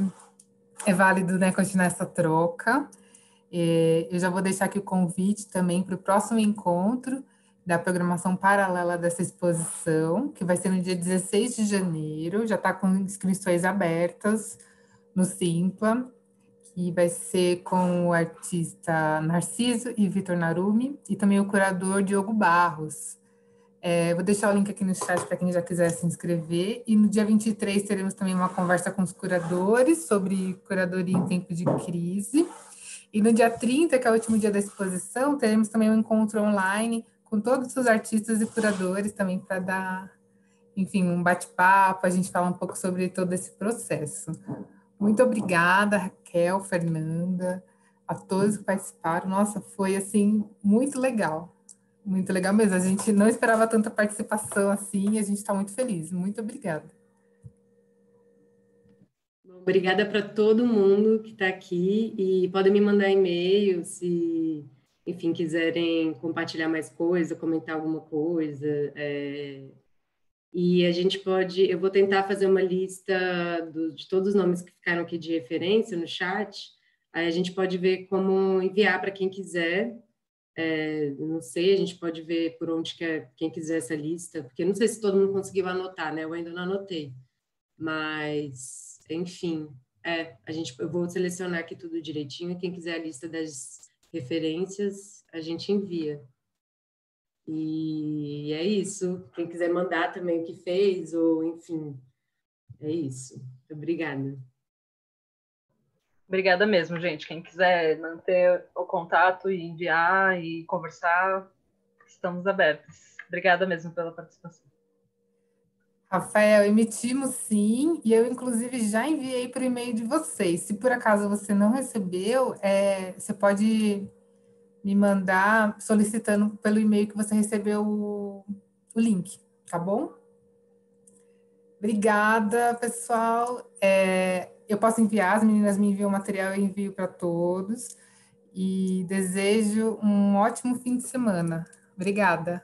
é válido, né, continuar essa troca. Eu já vou deixar aqui o convite também para o próximo encontro da programação paralela dessa exposição, que vai ser no dia 16 de janeiro, já está com inscrições abertas no Simpla, que vai ser com o artista Narciso e Vitor Narumi, e também o curador Diogo Barros. Vou deixar o link aqui no chat para quem já quiser se inscrever. E no dia 23 teremos também uma conversa com os curadores sobre curadoria em tempo de crise. E no dia 30, que é o último dia da exposição, teremos também um encontro online com todos os artistas e curadores também para dar, enfim, um bate-papo, a gente fala um pouco sobre todo esse processo. Muito obrigada, Raquel, Fernanda, a todos que participaram. Nossa, foi, assim, muito legal. Muito legal mesmo. A gente não esperava tanta participação assim e a gente está muito feliz. Muito obrigada. Obrigada para todo mundo que está aqui e podem me mandar e-mail se, enfim, quiserem compartilhar mais coisa, comentar alguma coisa. E a gente pode, eu vou tentar fazer uma lista de todos os nomes que ficaram aqui de referência no chat. Aí a gente pode ver como enviar para quem quiser. Não sei, a gente pode ver por onde quem quiser essa lista, porque não sei se todo mundo conseguiu anotar, né? Eu ainda não anotei. Mas, enfim, eu vou selecionar aqui tudo direitinho, e quem quiser a lista das referências, a gente envia. E é isso. Quem quiser mandar também o que fez, ou enfim, é isso. Obrigada. Obrigada mesmo, gente. Quem quiser manter o contato e enviar e conversar, estamos abertos. Obrigada mesmo pela participação. Rafael, emitimos sim, e eu, inclusive, já enviei por e-mail de vocês. Se por acaso você não recebeu, você pode me mandar solicitando pelo e-mail que você recebeu o link, tá bom? Obrigada, pessoal. Eu posso enviar, as meninas me enviam o material, eu envio para todos. E desejo um ótimo fim de semana. Obrigada.